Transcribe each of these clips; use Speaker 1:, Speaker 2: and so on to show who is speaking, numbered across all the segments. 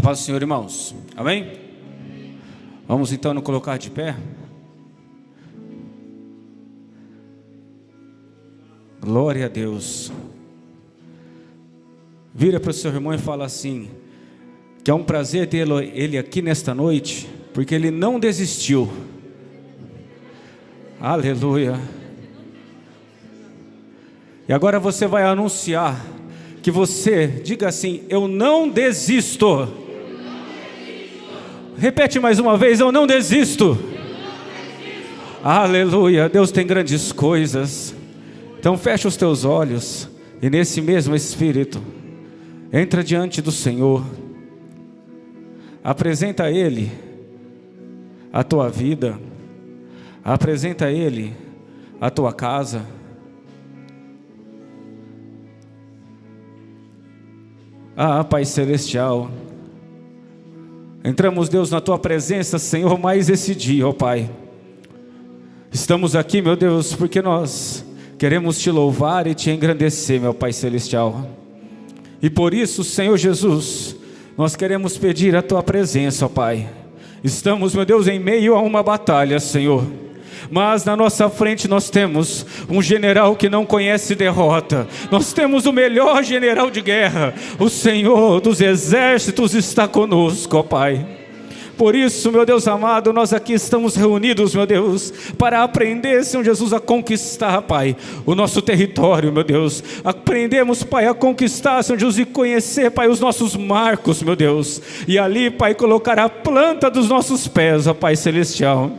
Speaker 1: paz do Senhor, irmãos. Amém? Vamos então nos colocar de pé. Glória a Deus. Vira para o seu irmão e fala assim: que é um prazer ter ele aqui nesta noite, porque ele não desistiu. Aleluia. E agora você vai anunciar que você, diga assim: eu não desisto. Repete mais uma vez: eu não desisto. Aleluia. Deus tem grandes coisas. Então fecha os teus olhos e nesse mesmo espírito entra diante do Senhor. Apresenta a Ele a tua vida. Apresenta a Ele a tua casa. Ah, Pai Celestial, entramos, Deus, na Tua presença, Senhor, mais esse dia, ó Pai. Estamos aqui, meu Deus, porque nós queremos Te louvar e Te engrandecer, meu Pai Celestial. E por isso, Senhor Jesus, nós queremos pedir a Tua presença, ó Pai. Estamos, meu Deus, em meio a uma batalha, Senhor. Mas na nossa frente nós temos um general que não conhece derrota. Nós temos o melhor general de guerra. O Senhor dos exércitos está conosco, ó Pai. Por isso, meu Deus amado, nós aqui estamos reunidos, meu Deus, para aprender, Senhor Jesus, a conquistar, Pai, o nosso território, meu Deus. Aprendemos, Pai, a conquistar, Senhor Jesus, e conhecer, Pai, os nossos marcos, meu Deus. E ali, Pai, colocar a planta dos nossos pés, ó Pai Celestial.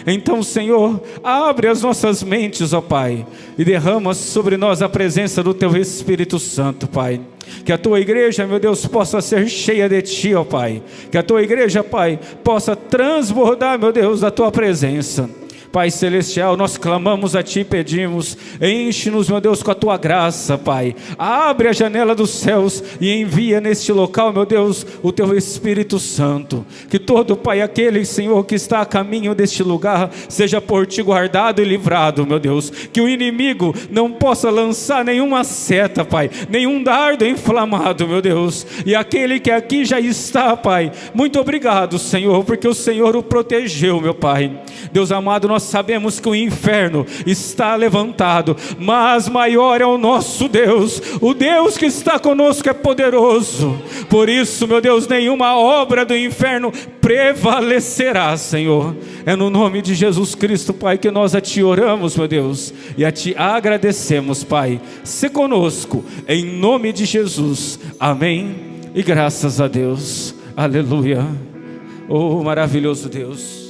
Speaker 1: Então, Senhor, abre as nossas mentes, ó Pai, e derrama sobre nós a presença do Teu Espírito Santo, Pai. Que a Tua igreja, meu Deus, possa ser cheia de Ti, ó Pai. Que a Tua igreja, Pai, possa transbordar, meu Deus, da Tua presença. Pai Celestial, nós clamamos a Ti e pedimos: enche-nos, meu Deus, com a Tua graça, Pai. Abre a janela dos céus e envia neste local, meu Deus, o Teu Espírito Santo. Que todo, Pai, aquele, Senhor, que está a caminho deste lugar, seja por Ti guardado e livrado, meu Deus. Que o inimigo não possa lançar nenhuma seta, Pai, nenhum dardo inflamado, meu Deus. E aquele que aqui já está, Pai, muito obrigado, Senhor, porque o Senhor o protegeu, meu Pai. Deus amado, nós sabemos que o inferno está levantado, mas maior é o nosso Deus. O Deus que está conosco é poderoso. Por isso, meu Deus, nenhuma obra do inferno prevalecerá, Senhor. É no nome de Jesus Cristo, Pai, que nós a Ti oramos, meu Deus, e a Ti agradecemos, Pai. Se conosco, em nome de Jesus. Amém. E graças a Deus. Aleluia. Oh, maravilhoso Deus.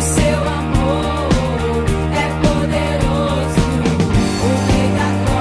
Speaker 2: Seu amor é poderoso, o Rei da Glória.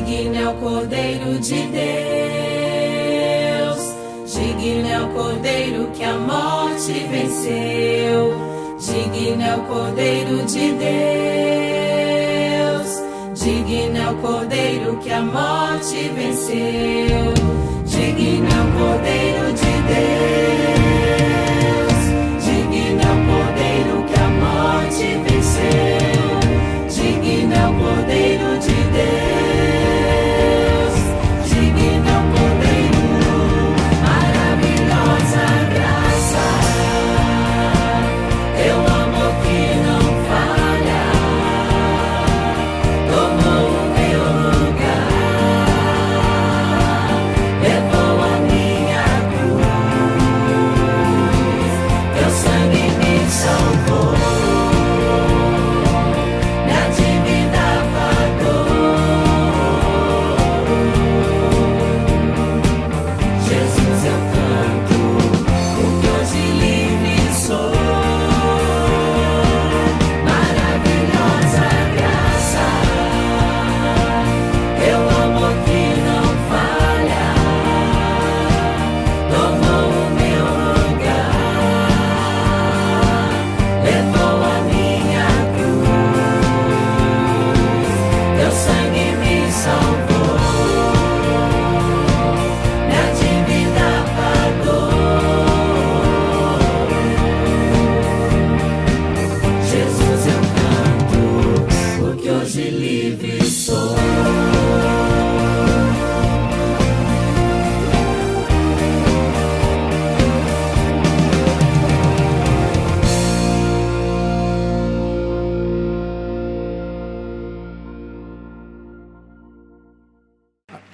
Speaker 2: Digno é o Cordeiro de Deus, digno é o Cordeiro que a morte venceu, digno é o Cordeiro de Deus, digno é o Cordeiro que a morte venceu, digno é o Cordeiro de Deus, digno é o Cordeiro que a morte venceu, digno é o Cordeiro de Deus.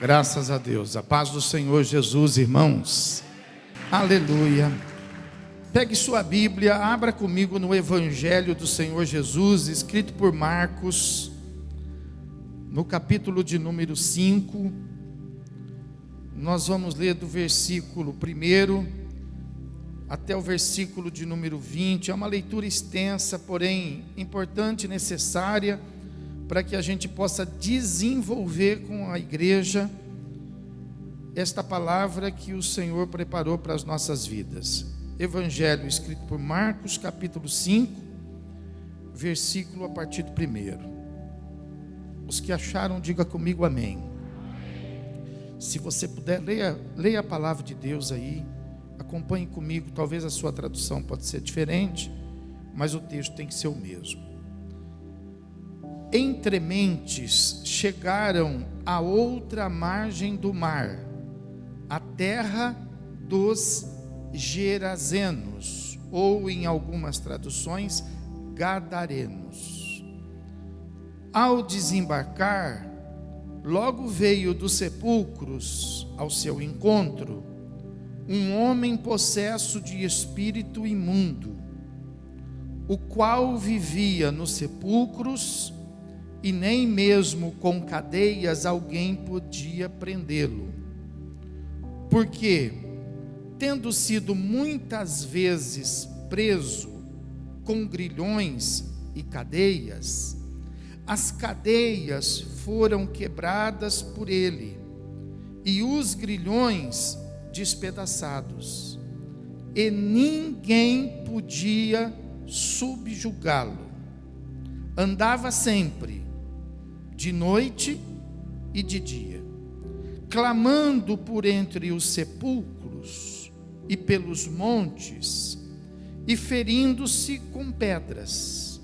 Speaker 3: Graças a Deus, a paz do Senhor Jesus, irmãos, aleluia. Pegue sua Bíblia, abra comigo no Evangelho do Senhor Jesus, escrito por Marcos, no capítulo de número 5, nós vamos ler do versículo 1 até o versículo de número 20, é uma leitura extensa, porém importante e necessária, para que a gente possa desenvolver com a igreja esta palavra que o Senhor preparou para as nossas vidas. Evangelho escrito por Marcos, capítulo 5, versículo a partir do 1. Os que acharam, diga comigo amém. Se você puder, leia a palavra de Deus aí, acompanhe comigo. Talvez a sua tradução pode ser diferente, mas o texto tem que ser o mesmo. Entre mentes chegaram à outra margem do mar, a terra dos Gerazenos, ou em algumas traduções, Gadarenos. Ao desembarcar, logo veio dos sepulcros ao seu encontro um homem possesso de espírito imundo, o qual vivia nos sepulcros, e nem mesmo com cadeias alguém podia prendê-lo, porque, tendo sido muitas vezes preso com grilhões e cadeias, as cadeias foram quebradas por ele, e os grilhões despedaçados, e ninguém podia subjugá-lo. Andava sempre, de noite e de dia, clamando por entre os sepulcros e pelos montes, e ferindo-se com pedras.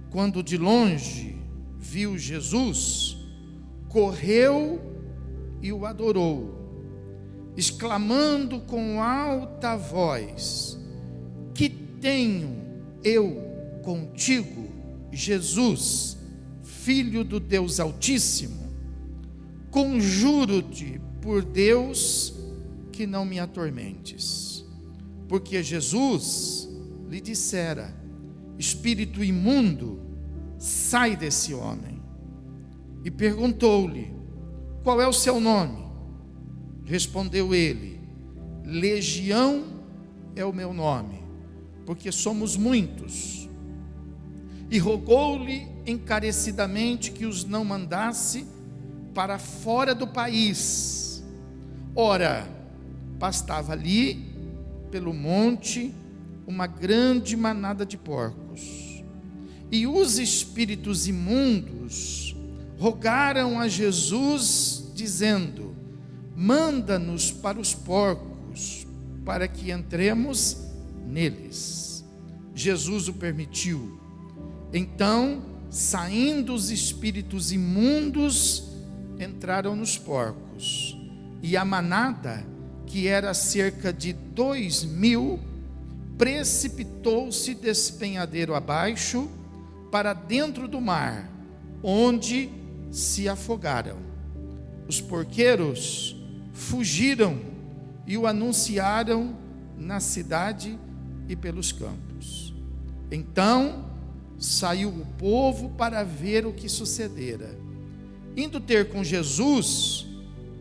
Speaker 3: Quando de longe viu Jesus, correu e o adorou, exclamando com alta voz: que tenho eu contigo, Jesus, Filho do Deus Altíssimo? Conjuro-te por Deus que não me atormentes. Porque Jesus lhe dissera: espírito imundo, sai desse homem. E perguntou-lhe: qual é o seu nome? Respondeu ele: Legião é o meu nome, porque somos muitos. E rogou-lhe encarecidamente que os não mandasse para fora do país. Ora, pastava ali pelo monte uma grande manada de porcos, e os espíritos imundos rogaram a Jesus, dizendo: manda-nos para os porcos, para que entremos neles. Jesus o permitiu. Então, saindo os espíritos imundos, entraram nos porcos, e a manada, que era cerca de 2.000, precipitou-se despenhadeiro abaixo, para dentro do mar, onde se afogaram. Os porqueiros fugiram e o anunciaram na cidade e pelos campos. Então saiu o povo para ver o que sucedera. Indo ter com Jesus,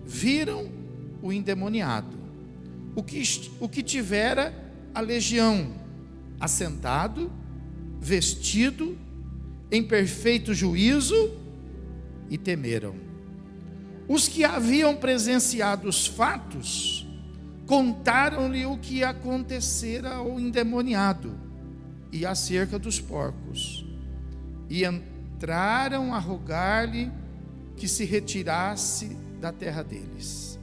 Speaker 3: viram o endemoniado, o que tivera a legião, assentado, vestido, em perfeito juízo, e temeram. Os que haviam presenciado os fatos contaram-lhe o que acontecera ao endemoniado e acerca dos porcos, e entraram a rogar-lhe que se retirasse da terra deles.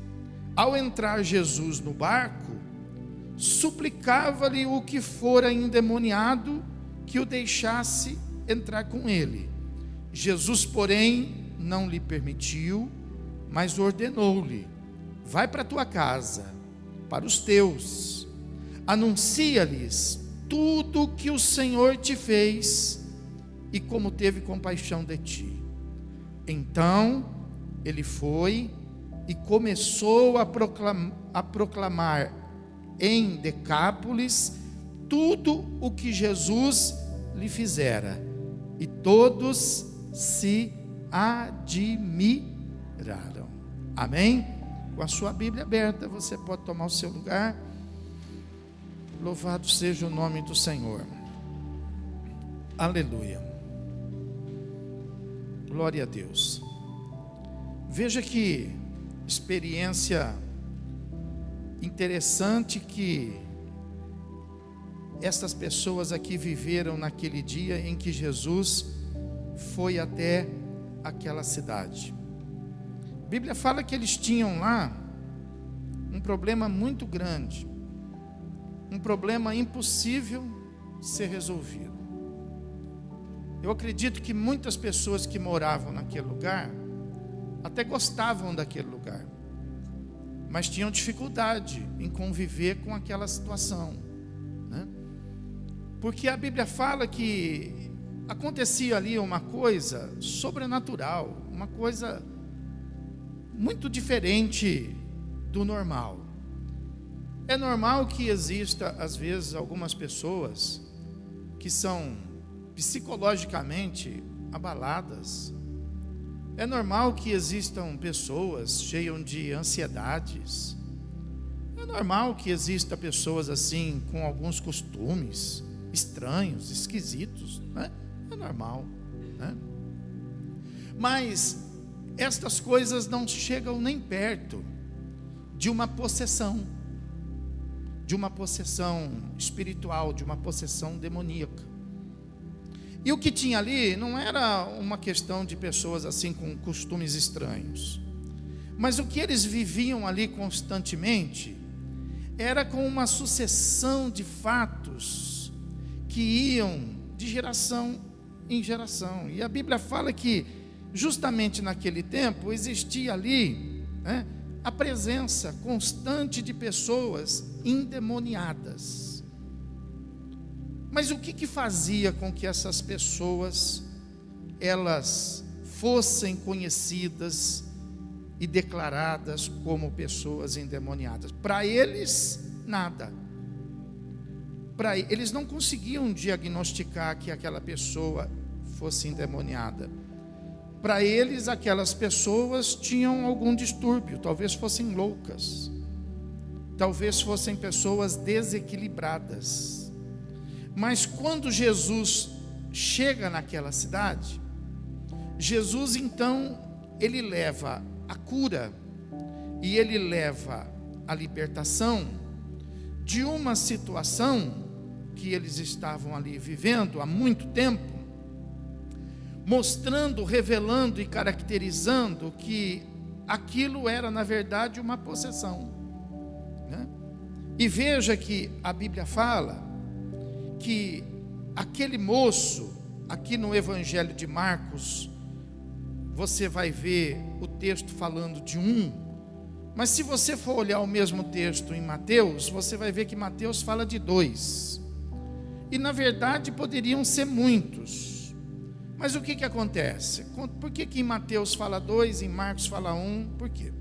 Speaker 3: Ao entrar Jesus no barco, suplicava-lhe o que fora endemoniado que o deixasse entrar com ele. Jesus, porém, não lhe permitiu, mas ordenou-lhe: vai para a tua casa, para os teus, anuncia-lhes tudo o que o Senhor te fez e como teve compaixão de ti. Então ele foi e começou a proclamar em Decápolis tudo o que Jesus lhe fizera, e todos se admiraram. Amém? Com a sua Bíblia aberta, você pode tomar o seu lugar. Louvado seja o nome do Senhor. Aleluia. Glória a Deus. Veja que experiência interessante que estas pessoas aqui viveram naquele dia em que Jesus foi até aquela cidade. A Bíblia fala que eles tinham lá um problema muito grande, um problema impossível de ser resolvido. Eu acredito que muitas pessoas que moravam naquele lugar até gostavam daquele lugar, mas tinham dificuldade em conviver com aquela situação, né? Porque a Bíblia fala que acontecia ali uma coisa sobrenatural, uma coisa muito diferente do normal. É normal que exista, às vezes, algumas pessoas que são psicologicamente abaladas. É normal que existam pessoas cheias de ansiedades. É normal que existam pessoas assim, com alguns costumes estranhos, esquisitos, né? É normal, né? Mas estas coisas não chegam nem perto de uma possessão espiritual, de uma possessão demoníaca. E o que tinha ali não era uma questão de pessoas assim com costumes estranhos, mas o que eles viviam ali constantemente era com uma sucessão de fatos que iam de geração em geração. E a Bíblia fala que justamente naquele tempo existia ali, né, a presença constante de pessoas endemoniadas. Mas o que fazia com que essas pessoas elas fossem conhecidas e declaradas como pessoas endemoniadas? Para eles, nada. Eles não conseguiam diagnosticar que aquela pessoa fosse endemoniada. Para eles, aquelas pessoas tinham algum distúrbio, talvez fossem loucas, talvez fossem pessoas desequilibradas. Mas quando Jesus chega naquela cidade, Jesus então, ele leva a cura e ele leva a libertação de uma situação que eles estavam ali vivendo há muito tempo, mostrando, revelando e caracterizando que aquilo era na verdade uma possessão, né? E veja que a Bíblia fala que aquele moço, aqui no Evangelho de Marcos, você vai ver o texto falando de um, mas se você for olhar o mesmo texto em Mateus, você vai ver que Mateus fala de dois, e na verdade poderiam ser muitos. Mas o que acontece? Por que em Mateus fala dois, em Marcos fala um? Por quê?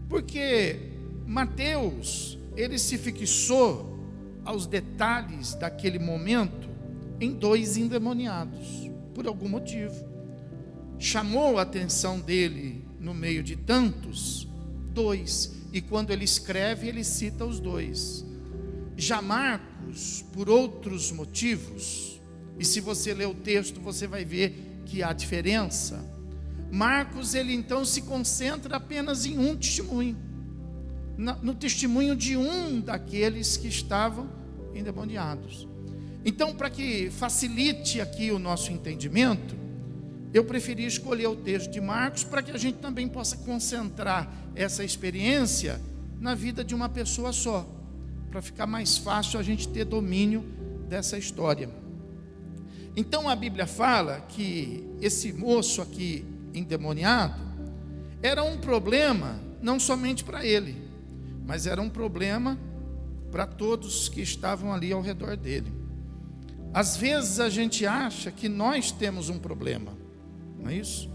Speaker 3: Porque Mateus, ele se fixou aos detalhes daquele momento em dois endemoniados, por algum motivo. Chamou a atenção dele, no meio de tantos, dois. E quando ele escreve, ele cita os dois. Já Marcos, por outros motivos, e se você ler o texto, você vai ver que há diferença. Marcos, ele então se concentra apenas em um testemunho, no testemunho de um daqueles que estavam endemoniados. Então, para que facilite aqui o nosso entendimento, eu preferi escolher o texto de Marcos, para que a gente também possa concentrar essa experiência na vida de uma pessoa só, para ficar mais fácil a gente ter domínio dessa história. Então a Bíblia fala que esse moço aqui endemoniado era um problema não somente para ele, mas era um problema para todos que estavam ali ao redor dele. Às vezes a gente acha que nós temos um problema, não é isso?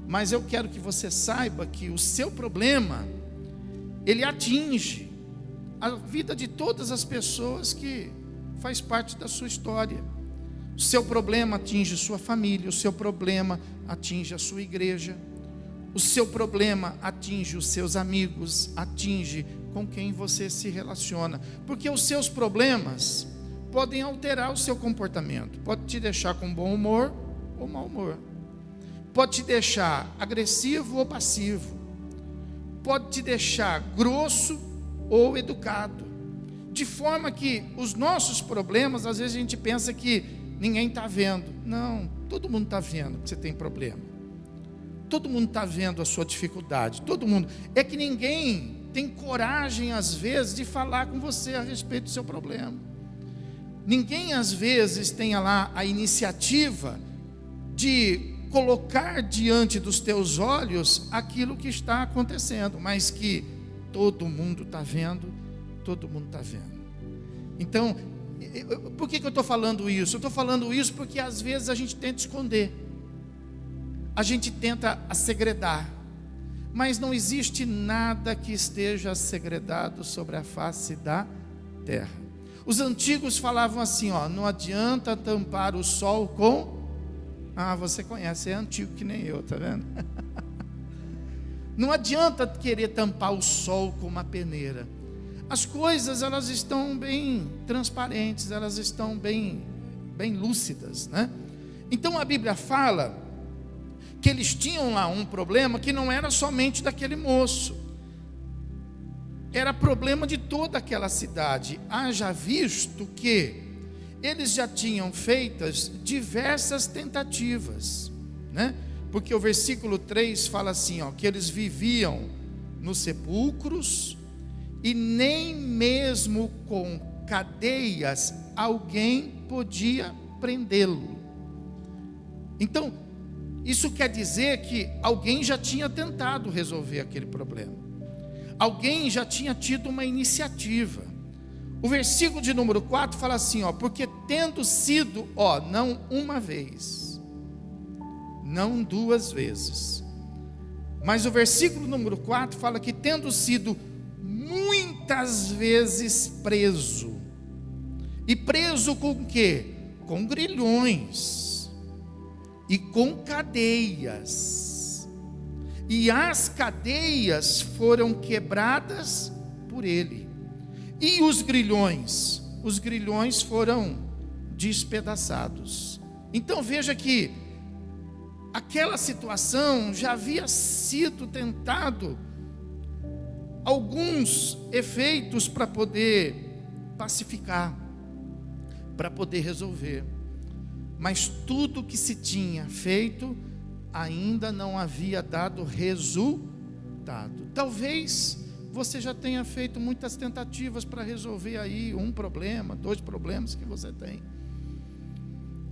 Speaker 3: Mas eu quero que você saiba que o seu problema, ele atinge a vida de todas as pessoas que faz parte da sua história. O seu problema atinge sua família, o seu problema atinge a sua igreja, o seu problema atinge os seus amigos, atinge com quem você se relaciona, porque os seus problemas podem alterar o seu comportamento, pode te deixar com bom humor ou mau humor, pode te deixar agressivo ou passivo, pode te deixar grosso ou educado, de forma que os nossos problemas, às vezes a gente pensa que ninguém está vendo. Não, todo mundo está vendo que você tem problema, todo mundo está vendo a sua dificuldade, todo mundo. É que ninguém tem coragem às vezes de falar com você a respeito do seu problema. Ninguém às vezes tem lá a iniciativa de colocar diante dos teus olhos aquilo que está acontecendo, mas que todo mundo está vendo, todo mundo está vendo. Então, por que eu estou falando isso? Eu estou falando isso porque às vezes a gente tenta esconder, a gente tenta assegredar, mas não existe nada que esteja assegredado sobre a face da terra. Os antigos falavam assim, ó, não adianta tampar o sol com... você conhece, é antigo que nem eu, tá vendo? Não adianta querer tampar o sol com uma peneira. As coisas, elas estão bem transparentes, elas estão bem lúcidas, né? Então a Bíblia fala que eles tinham lá um problema que não era somente daquele moço, era problema de toda aquela cidade. Haja visto que eles já tinham feitas diversas tentativas, né? Porque o versículo 3 fala assim, ó, que eles viviam nos sepulcros e nem mesmo com cadeias alguém podia prendê-lo. Então, isso quer dizer que alguém já tinha tentado resolver aquele problema, alguém já tinha tido uma iniciativa. O versículo de número 4 fala assim, ó, porque tendo sido, ó, não uma vez, não duas vezes, mas o versículo número 4 fala que tendo sido muitas vezes preso, e preso com o quê? Com grilhões e com cadeias, e as cadeias foram quebradas por ele, e os grilhões foram despedaçados. Então veja que aquela situação já havia sido tentado alguns efeitos para poder pacificar, para poder resolver, mas tudo que se tinha feito ainda não havia dado resultado. Talvez você já tenha feito muitas tentativas para resolver aí um problema, 2 problemas que você tem.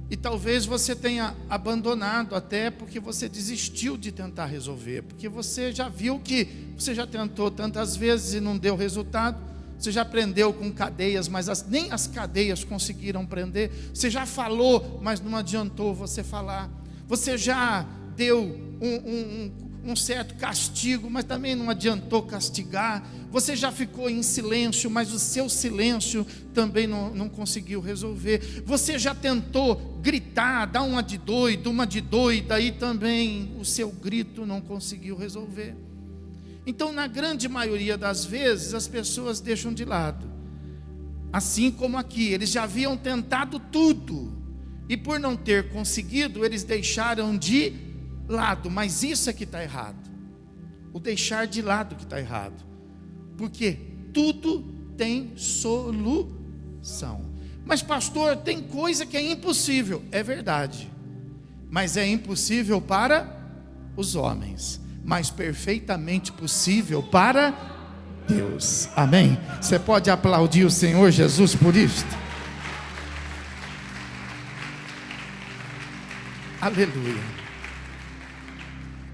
Speaker 3: E talvez você tenha abandonado até porque você desistiu de tentar resolver, porque você já viu que você já tentou tantas vezes e não deu resultado. Você já prendeu com cadeias, mas nem as cadeias conseguiram prender. Você já falou, mas não adiantou você falar. Você já deu um certo castigo, mas também não adiantou castigar. Você já ficou em silêncio, mas o seu silêncio também não conseguiu resolver. Você já tentou gritar, dar uma de doido, uma de doida, e também o seu grito não conseguiu resolver. Então, na grande maioria das vezes, as pessoas deixam de lado. Assim como aqui, eles já haviam tentado tudo, e por não ter conseguido, eles deixaram de lado. Mas isso é que está errado, o deixar de lado que está errado, porque tudo tem solução. Mas pastor, tem coisa que é impossível. É verdade, mas é impossível para os homens, mas perfeitamente possível para Deus. Amém? Você pode aplaudir o Senhor Jesus por isto? Aleluia.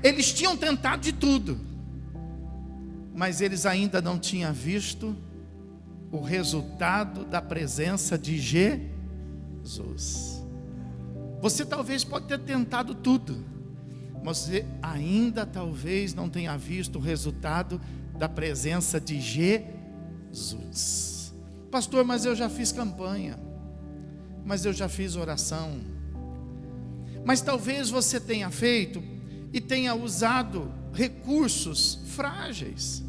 Speaker 3: Eles tinham tentado de tudo, mas eles ainda não tinham visto o resultado da presença de Jesus. Você talvez pode ter tentado tudo, mas você ainda talvez não tenha visto o resultado da presença de Jesus. Pastor, mas eu já fiz campanha, mas eu já fiz oração. Mas talvez você tenha feito e tenha usado recursos frágeis,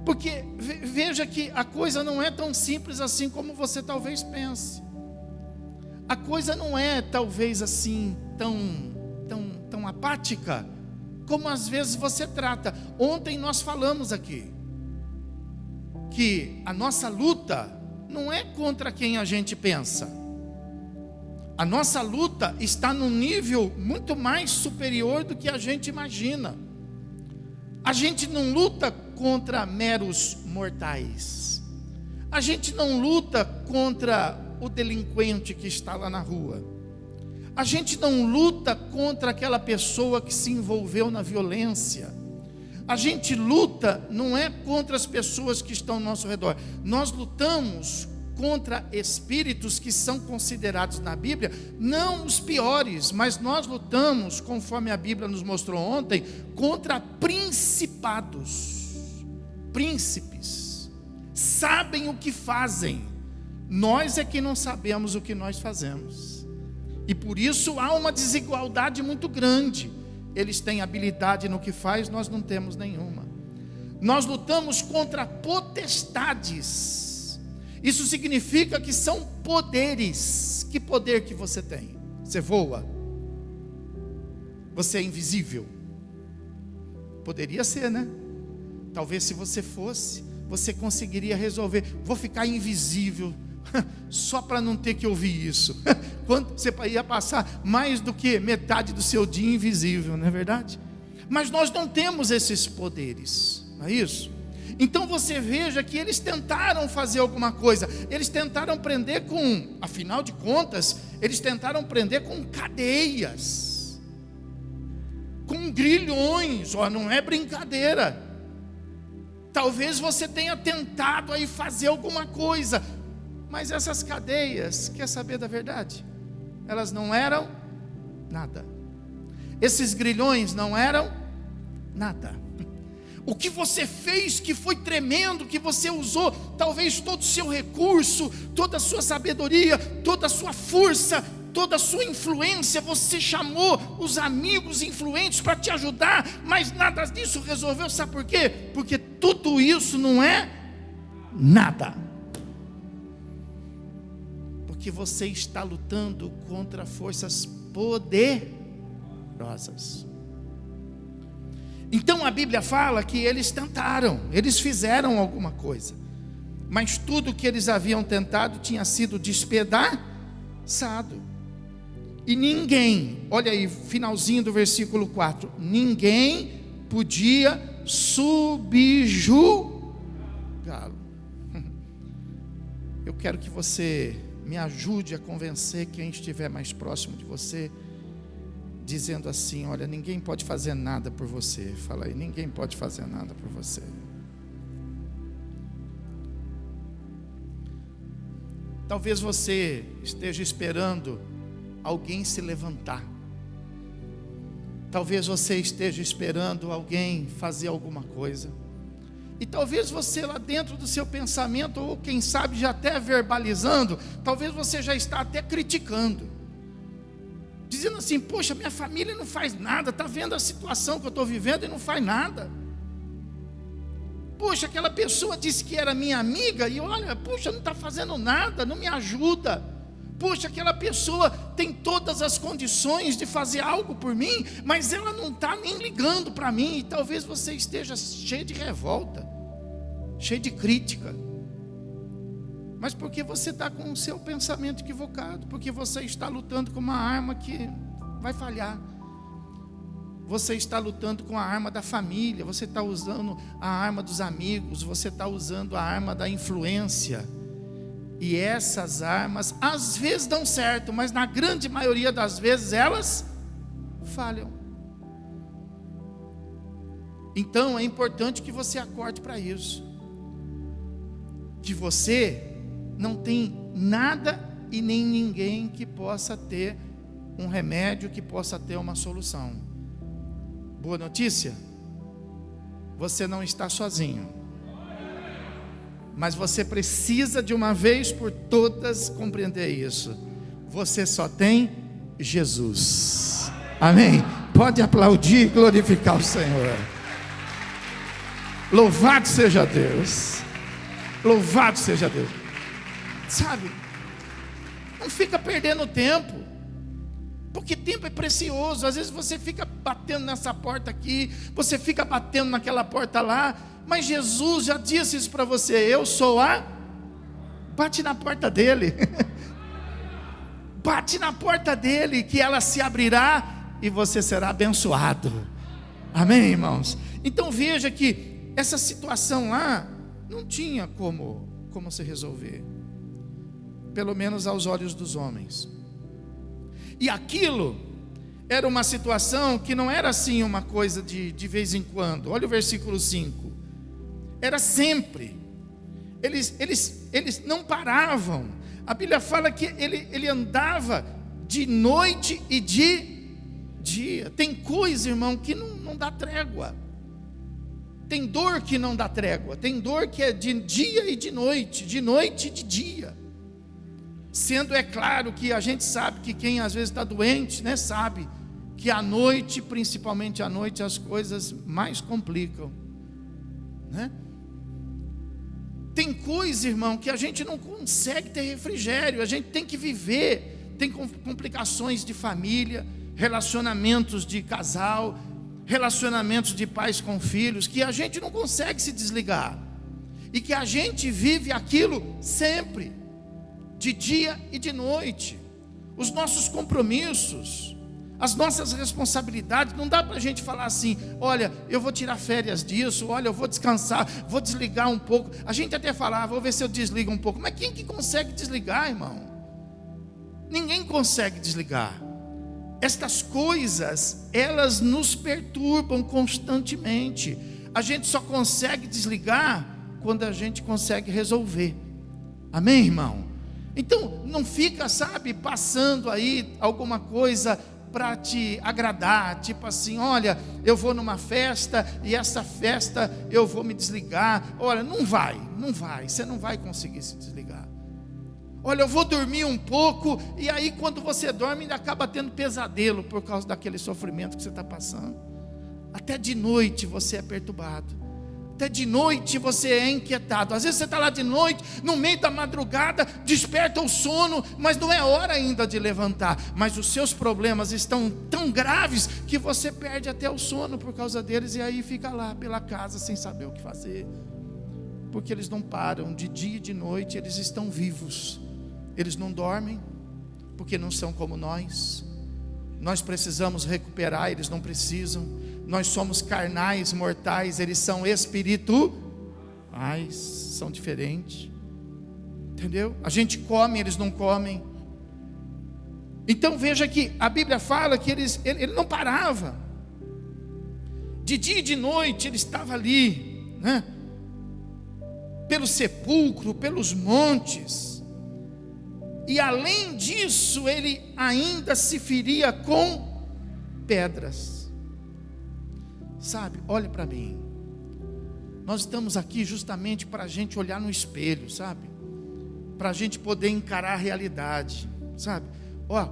Speaker 3: porque veja que a coisa não é tão simples assim como você talvez pense. A coisa não é talvez assim tão apática como às vezes você trata. Ontem nós falamos aqui que a nossa luta não é contra quem a gente pensa. A nossa luta está num nível muito mais superior do que a gente imagina. A gente não luta contra meros mortais. A gente não luta contra o delinquente que está lá na rua. A gente não luta contra aquela pessoa que se envolveu na violência. A gente luta não é contra as pessoas que estão ao nosso redor. Nós lutamos contra espíritos que são considerados na Bíblia não os piores, mas nós lutamos, conforme a Bíblia nos mostrou ontem, contra principados. Príncipes sabem o que fazem, nós é que não sabemos o que nós fazemos, e por isso há uma desigualdade muito grande. Eles têm habilidade no que faz, nós não temos nenhuma. Nós lutamos contra potestades. Isso significa que são poderes. Que poder que você tem? Você voa? Você é invisível? Poderia ser, né? Talvez se você fosse, você conseguiria resolver. Vou ficar invisível só para não ter que ouvir isso. Quando você ia passar mais do que metade do seu dia invisível, não é verdade? Mas nós não temos esses poderes, não é isso? Então você veja que eles tentaram fazer alguma coisa. Eles tentaram prender com, afinal de contas, eles tentaram prender com cadeias, com grilhões. Ó, não é brincadeira. Talvez você tenha tentado aí fazer alguma coisa, mas essas cadeias, quer saber da verdade? Elas não eram nada. Esses grilhões não eram nada. O que você fez que foi tremendo, que você usou talvez todo o seu recurso, toda a sua sabedoria, toda a sua força, toda a sua influência, você chamou os amigos influentes para te ajudar, mas nada disso resolveu. Sabe por quê? Porque tudo isso não é nada. Porque você está lutando contra forças poderosas. milagrosas. Então a Bíblia fala que eles tentaram, eles fizeram alguma coisa, mas tudo que eles haviam tentado tinha sido despedaçado. E ninguém, olha aí, finalzinho do versículo 4, ninguém podia subjugá-lo. Eu quero que você me ajude a convencer quem estiver mais próximo de você, dizendo assim: olha, ninguém pode fazer nada por você. Fala aí, ninguém pode fazer nada por você. Talvez você esteja esperando alguém se levantar. Talvez você esteja esperando alguém fazer alguma coisa. E talvez você lá dentro do seu pensamento, ou quem sabe já até verbalizando, talvez você já está até criticando, dizendo assim: poxa, minha família não faz nada, está vendo a situação que eu estou vivendo e não faz nada. Poxa, aquela pessoa disse que era minha amiga e olha, poxa, não está fazendo nada, não me ajuda. Poxa, aquela pessoa tem todas as condições de fazer algo por mim, mas ela não está nem ligando para mim. E talvez você esteja cheio de revolta, cheio de crítica, mas porque você está com o seu pensamento equivocado, porque você está lutando com uma arma que vai falhar. Você está lutando com a arma da família, você está usando a arma dos amigos, você está usando a arma da influência. E essas armas às vezes dão certo, mas na grande maioria das vezes elas falham. Então é importante que você acorde para isso, que você não tem nada e nem ninguém que possa ter um remédio, que possa ter uma solução. Boa notícia, você não está sozinho. Mas você precisa de uma vez por todas compreender isso. Você só tem Jesus. Amém? Pode aplaudir e glorificar o Senhor. Louvado seja Deus. Louvado seja Deus. Sabe, não fica perdendo tempo, porque tempo é precioso. Às vezes você fica batendo nessa porta aqui, você fica batendo naquela porta lá, mas Jesus já disse isso para você: eu sou a... Bate na porta dele. Bate na porta dele, que ela se abrirá e você será abençoado. Amém, irmãos? Então veja que essa situação lá não tinha como se resolver, pelo menos aos olhos dos homens. E aquilo era uma situação que não era assim uma coisa de vez em quando. Olha o versículo 5. Era sempre. Eles não paravam. A Bíblia fala que ele andava de noite e de dia. Tem coisa, irmão, que não dá trégua. Tem dor que não dá trégua. Tem dor que é de dia e de noite e de dia. Sendo, é claro, que a gente sabe que quem às vezes está doente, né, sabe que à noite, principalmente à noite, as coisas mais complicam, né? Tem coisa, irmão, que a gente não consegue ter refrigério, a gente tem que viver. Tem complicações de família, relacionamentos de casal, relacionamentos de pais com filhos, que a gente não consegue se desligar, e que a gente vive aquilo sempre, de dia e de noite. Os nossos compromissos, as nossas responsabilidades, não dá para a gente falar assim: olha, eu vou tirar férias disso, olha, eu vou descansar, vou desligar um pouco. A gente até fala: vou ver se eu desligo um pouco. Mas quem que consegue desligar, irmão? Ninguém consegue desligar. Estas coisas, elas nos perturbam constantemente. A gente só consegue desligar quando a gente consegue resolver. Amém, irmão? Então, não fica, sabe, passando aí alguma coisa para te agradar, tipo assim: olha, eu vou numa festa e essa festa eu vou me desligar. Olha, não vai, você não vai conseguir se desligar. Olha, eu vou dormir um pouco, e aí quando você dorme ainda acaba tendo pesadelo por causa daquele sofrimento que você está passando. Até de noite você é perturbado, Até de noite você é inquietado. Às vezes você está lá de noite, no meio da madrugada, desperta o sono, mas não é hora ainda de levantar. Mas os seus problemas estão tão graves que você perde até o sono por causa deles, e aí fica lá pela casa sem saber o que fazer. Porque eles não param, de dia e de noite eles estão vivos. Eles não dormem, porque não são como nós. Nós precisamos recuperar, eles não precisam. Nós somos carnais, mortais, eles são espirituais, são diferentes. Entendeu? A gente come, eles não comem. Então veja que a Bíblia fala que ele não parava. De dia e de noite ele estava ali, né? Pelo sepulcro, pelos montes. E além disso, ele ainda se feria com pedras. Sabe, olhe para mim. Nós estamos aqui justamente para a gente olhar no espelho, sabe? Para a gente poder encarar a realidade, sabe? Ó,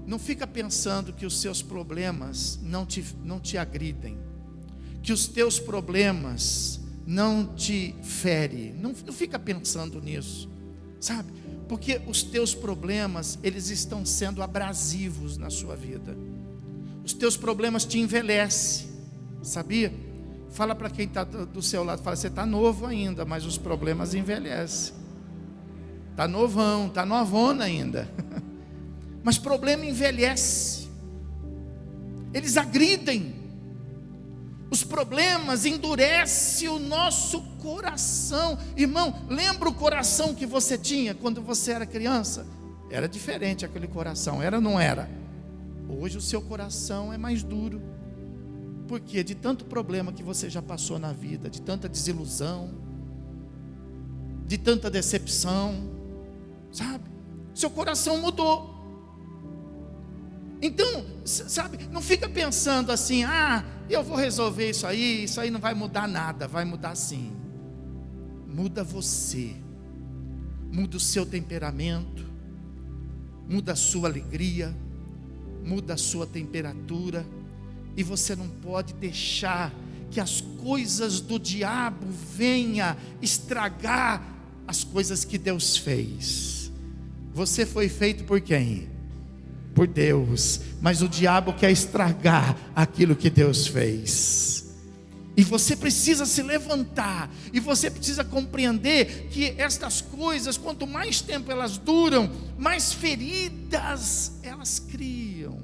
Speaker 3: não fica pensando que os seus problemas não te agridem, que os teus problemas não te ferem. Não fica pensando nisso, sabe? Porque os teus problemas, eles estão sendo abrasivos na sua vida. Os teus problemas te envelhecem. Sabia? Fala para quem está do seu lado, fala, você está novo ainda, mas os problemas envelhecem. Está novão, está novona ainda. Mas problema envelhece. Eles agridem. Os problemas endurecem o nosso coração. Irmão, lembra o coração que você tinha quando você era criança? Era diferente aquele coração, era ou não era? Hoje o seu coração é mais duro. Porque de tanto problema que você já passou na vida, de tanta desilusão, de tanta decepção, sabe? Seu coração mudou. Então, sabe, não fica pensando assim, eu vou resolver isso aí não vai mudar nada. Vai mudar sim. Muda você, muda o seu temperamento, muda a sua alegria, muda a sua temperatura. E você não pode deixar que as coisas do diabo venham estragar as coisas que Deus fez. Você foi feito por quem? Por Deus. Mas o diabo quer estragar aquilo que Deus fez. E você precisa se levantar. E você precisa compreender que estas coisas, quanto mais tempo elas duram, mais feridas elas criam.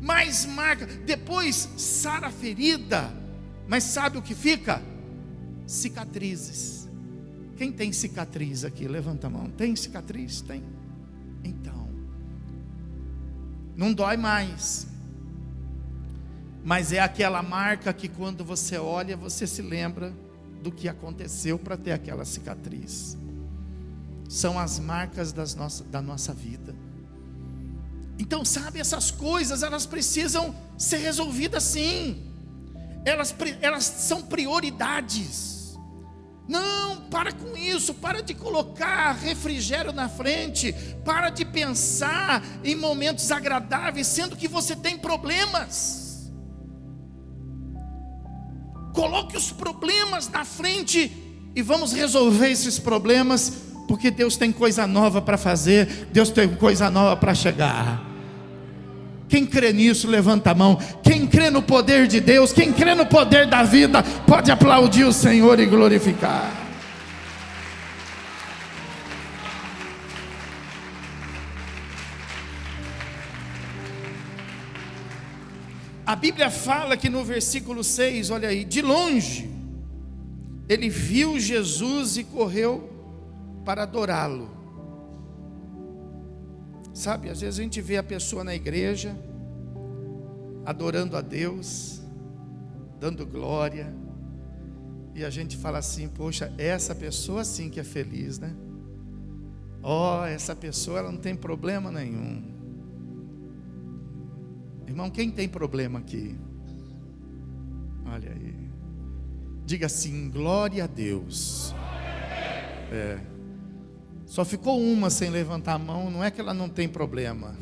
Speaker 3: Mais marca, depois sara a ferida, mas sabe o que fica? Cicatrizes. Quem tem cicatriz aqui? Levanta a mão. Tem cicatriz? Tem. Então, não dói mais, mas é aquela marca que quando você olha, você se lembra do que aconteceu para ter aquela cicatriz. São as marcas da nossa vida. Então, sabe, essas coisas, elas precisam ser resolvidas sim. Elas são prioridades. Não, para com isso, para de colocar refrigério na frente, para de pensar em momentos agradáveis, sendo que você tem problemas. Coloque os problemas na frente e vamos resolver esses problemas, porque Deus tem coisa nova para fazer, Deus tem coisa nova para chegar. Quem crê nisso, levanta a mão. Quem crê no poder de Deus, quem crê no poder da vida, pode aplaudir o Senhor e glorificar. A Bíblia fala que no versículo 6, olha aí, de longe, ele viu Jesus e correu para adorá-lo. Sabe, às vezes a gente vê a pessoa na igreja, adorando a Deus, dando glória, e a gente fala assim, poxa, essa pessoa sim que é feliz, né? Essa pessoa, ela não tem problema nenhum. Irmão, quem tem problema aqui? Olha aí. Diga assim, glória a Deus. Só ficou uma sem levantar a mão, não é que ela não tem problema.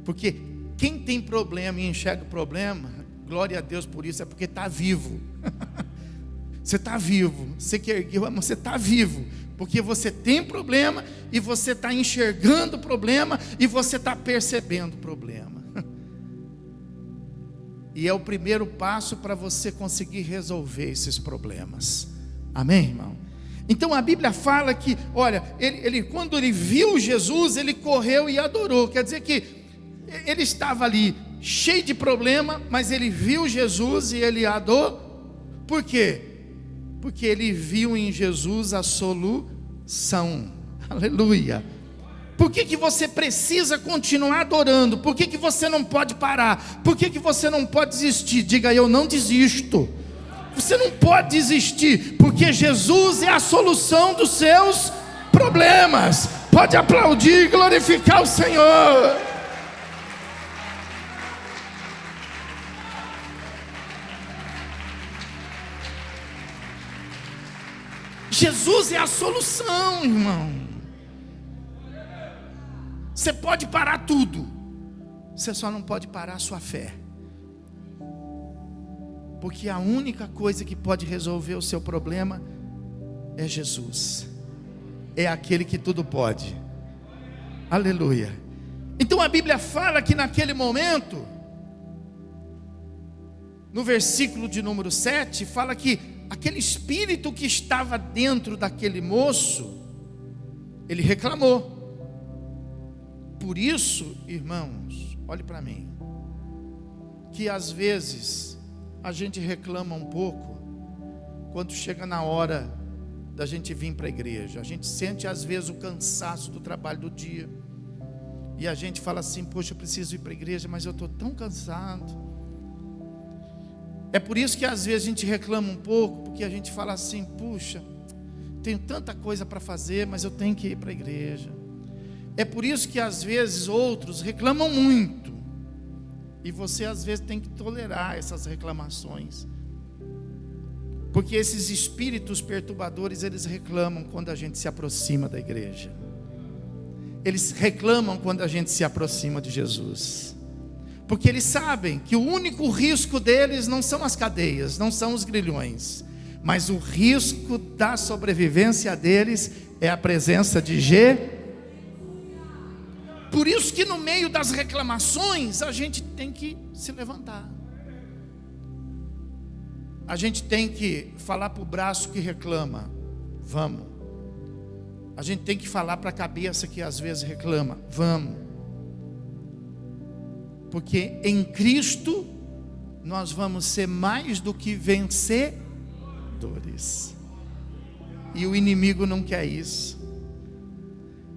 Speaker 3: Porque quem tem problema e enxerga o problema, glória a Deus por isso, é porque está vivo. Você está vivo, você que ergueu a mão, você está vivo, porque você tem problema, e você está enxergando o problema, e você está percebendo o problema. E é o primeiro passo para você conseguir resolver esses problemas. Amém, irmão? Então a Bíblia fala que, olha, quando ele viu Jesus, ele correu e adorou. Quer dizer que ele estava ali cheio de problema, mas ele viu Jesus e ele adorou. Por quê? Porque ele viu em Jesus a solução. Aleluia. Por que você precisa continuar adorando? Por que você não pode parar? Por que você não pode desistir? Diga: eu não desisto. Você não pode desistir, porque Jesus é a solução dos seus problemas. Pode aplaudir e glorificar o Senhor. Jesus é a solução, irmão. Você pode parar tudo, você só não pode parar a sua fé, porque a única coisa que pode resolver o seu problema é Jesus. É aquele que tudo pode. Aleluia. Então a Bíblia fala que naquele momento, no versículo de número 7, fala que aquele espírito que estava dentro daquele moço, ele reclamou. Por isso, irmãos, olhe para mim, que às vezes a gente reclama um pouco quando chega na hora da gente vir para a igreja. A gente sente às vezes o cansaço do trabalho do dia, e a gente fala assim: poxa, eu preciso ir para a igreja, mas eu estou tão cansado. É por isso que às vezes a gente reclama um pouco, porque a gente fala assim: puxa, tenho tanta coisa para fazer, mas eu tenho que ir para a igreja. É por isso que às vezes outros reclamam muito, e você às vezes tem que tolerar essas reclamações, porque esses espíritos perturbadores, eles reclamam quando a gente se aproxima da igreja. Eles reclamam quando a gente se aproxima de Jesus, porque eles sabem que o único risco deles não são as cadeias, não são os grilhões, mas o risco da sobrevivência deles é a presença de Jesus. Por isso que no meio das reclamações a gente tem que se levantar. A gente tem que falar para o braço que reclama: vamos. A gente tem que falar para a cabeça que às vezes reclama: vamos. Porque em Cristo nós vamos ser mais do que vencedores. E o inimigo não quer isso.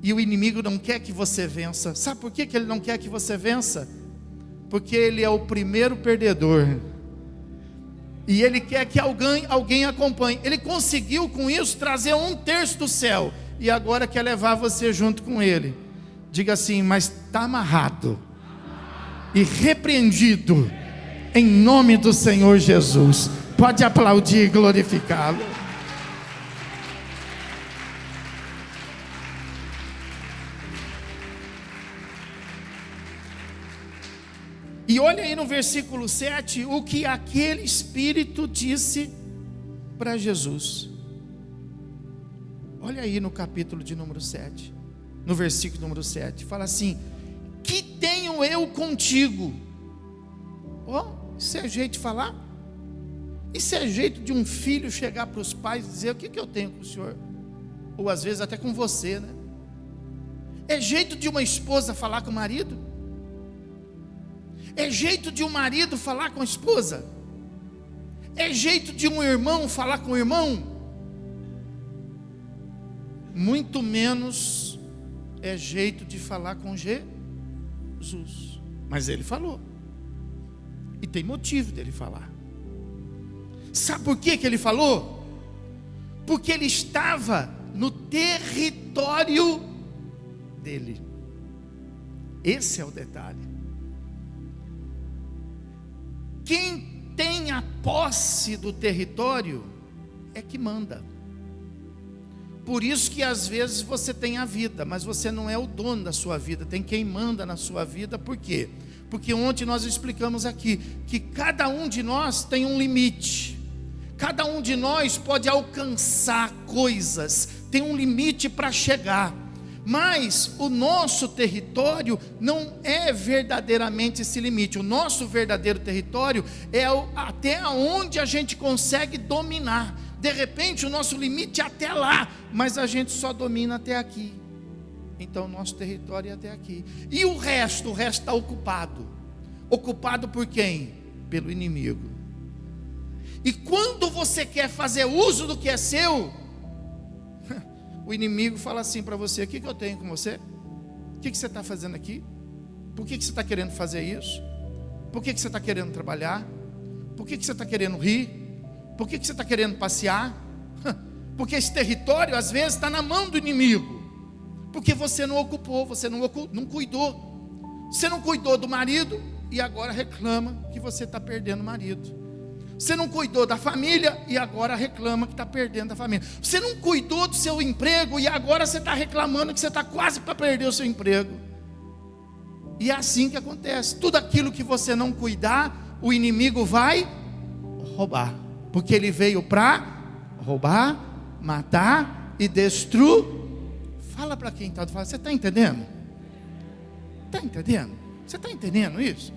Speaker 3: E o inimigo não quer que você vença. Sabe por que ele não quer que você vença? Porque ele é o primeiro perdedor, e ele quer que alguém acompanhe. Ele conseguiu com isso trazer 1/3 do céu, e agora quer levar você junto com ele. Diga assim: mas está amarrado e repreendido em nome do Senhor Jesus. Pode aplaudir e glorificá-lo. E olha aí no versículo 7 o que aquele espírito disse para Jesus. Olha aí no capítulo de número 7, no versículo número 7, fala assim: que tenho eu contigo? Isso é jeito de falar? Isso é jeito de um filho chegar para os pais e dizer: o que eu tenho com o senhor? Ou às vezes até com você, né? É jeito de uma esposa falar com o marido? É jeito de um marido falar com a esposa? É jeito de um irmão falar com o irmão? Muito menos é jeito de falar com Jesus. Mas ele falou, e tem motivo dele falar. Sabe por que ele falou? Porque ele estava no território dele. Esse é o detalhe. Quem tem a posse do território é que manda. Por isso que às vezes você tem a vida, mas você não é o dono da sua vida. Tem quem manda na sua vida. Por quê? Porque ontem nós explicamos aqui que cada um de nós tem um limite. Cada um de nós pode alcançar coisas, tem um limite para chegar, mas o nosso território não é verdadeiramente esse limite. O nosso verdadeiro território é até onde a gente consegue dominar. De repente o nosso limite é até lá, mas a gente só domina até aqui. Então o nosso território é até aqui. E o resto está ocupado. Ocupado por quem? Pelo inimigo. E quando você quer fazer uso do que é seu, o inimigo fala assim para você: o que eu tenho com você? O que você está fazendo aqui? Por que você está querendo fazer isso? Por que você está querendo trabalhar? Por que você está querendo rir? Por que você está querendo passear? Porque esse território às vezes está na mão do inimigo, porque você não ocupou, você não cuidou. Você não cuidou do marido e agora reclama que você está perdendo o marido. Você não cuidou da família e agora reclama que está perdendo a família. Você não cuidou do seu emprego e agora você está reclamando que você está quase para perder o seu emprego. E é assim que acontece. Tudo aquilo que você não cuidar, o inimigo vai roubar. Porque ele veio para roubar, matar e destruir. Fala para quem está falando, você está entendendo? Está entendendo? Você está entendendo isso?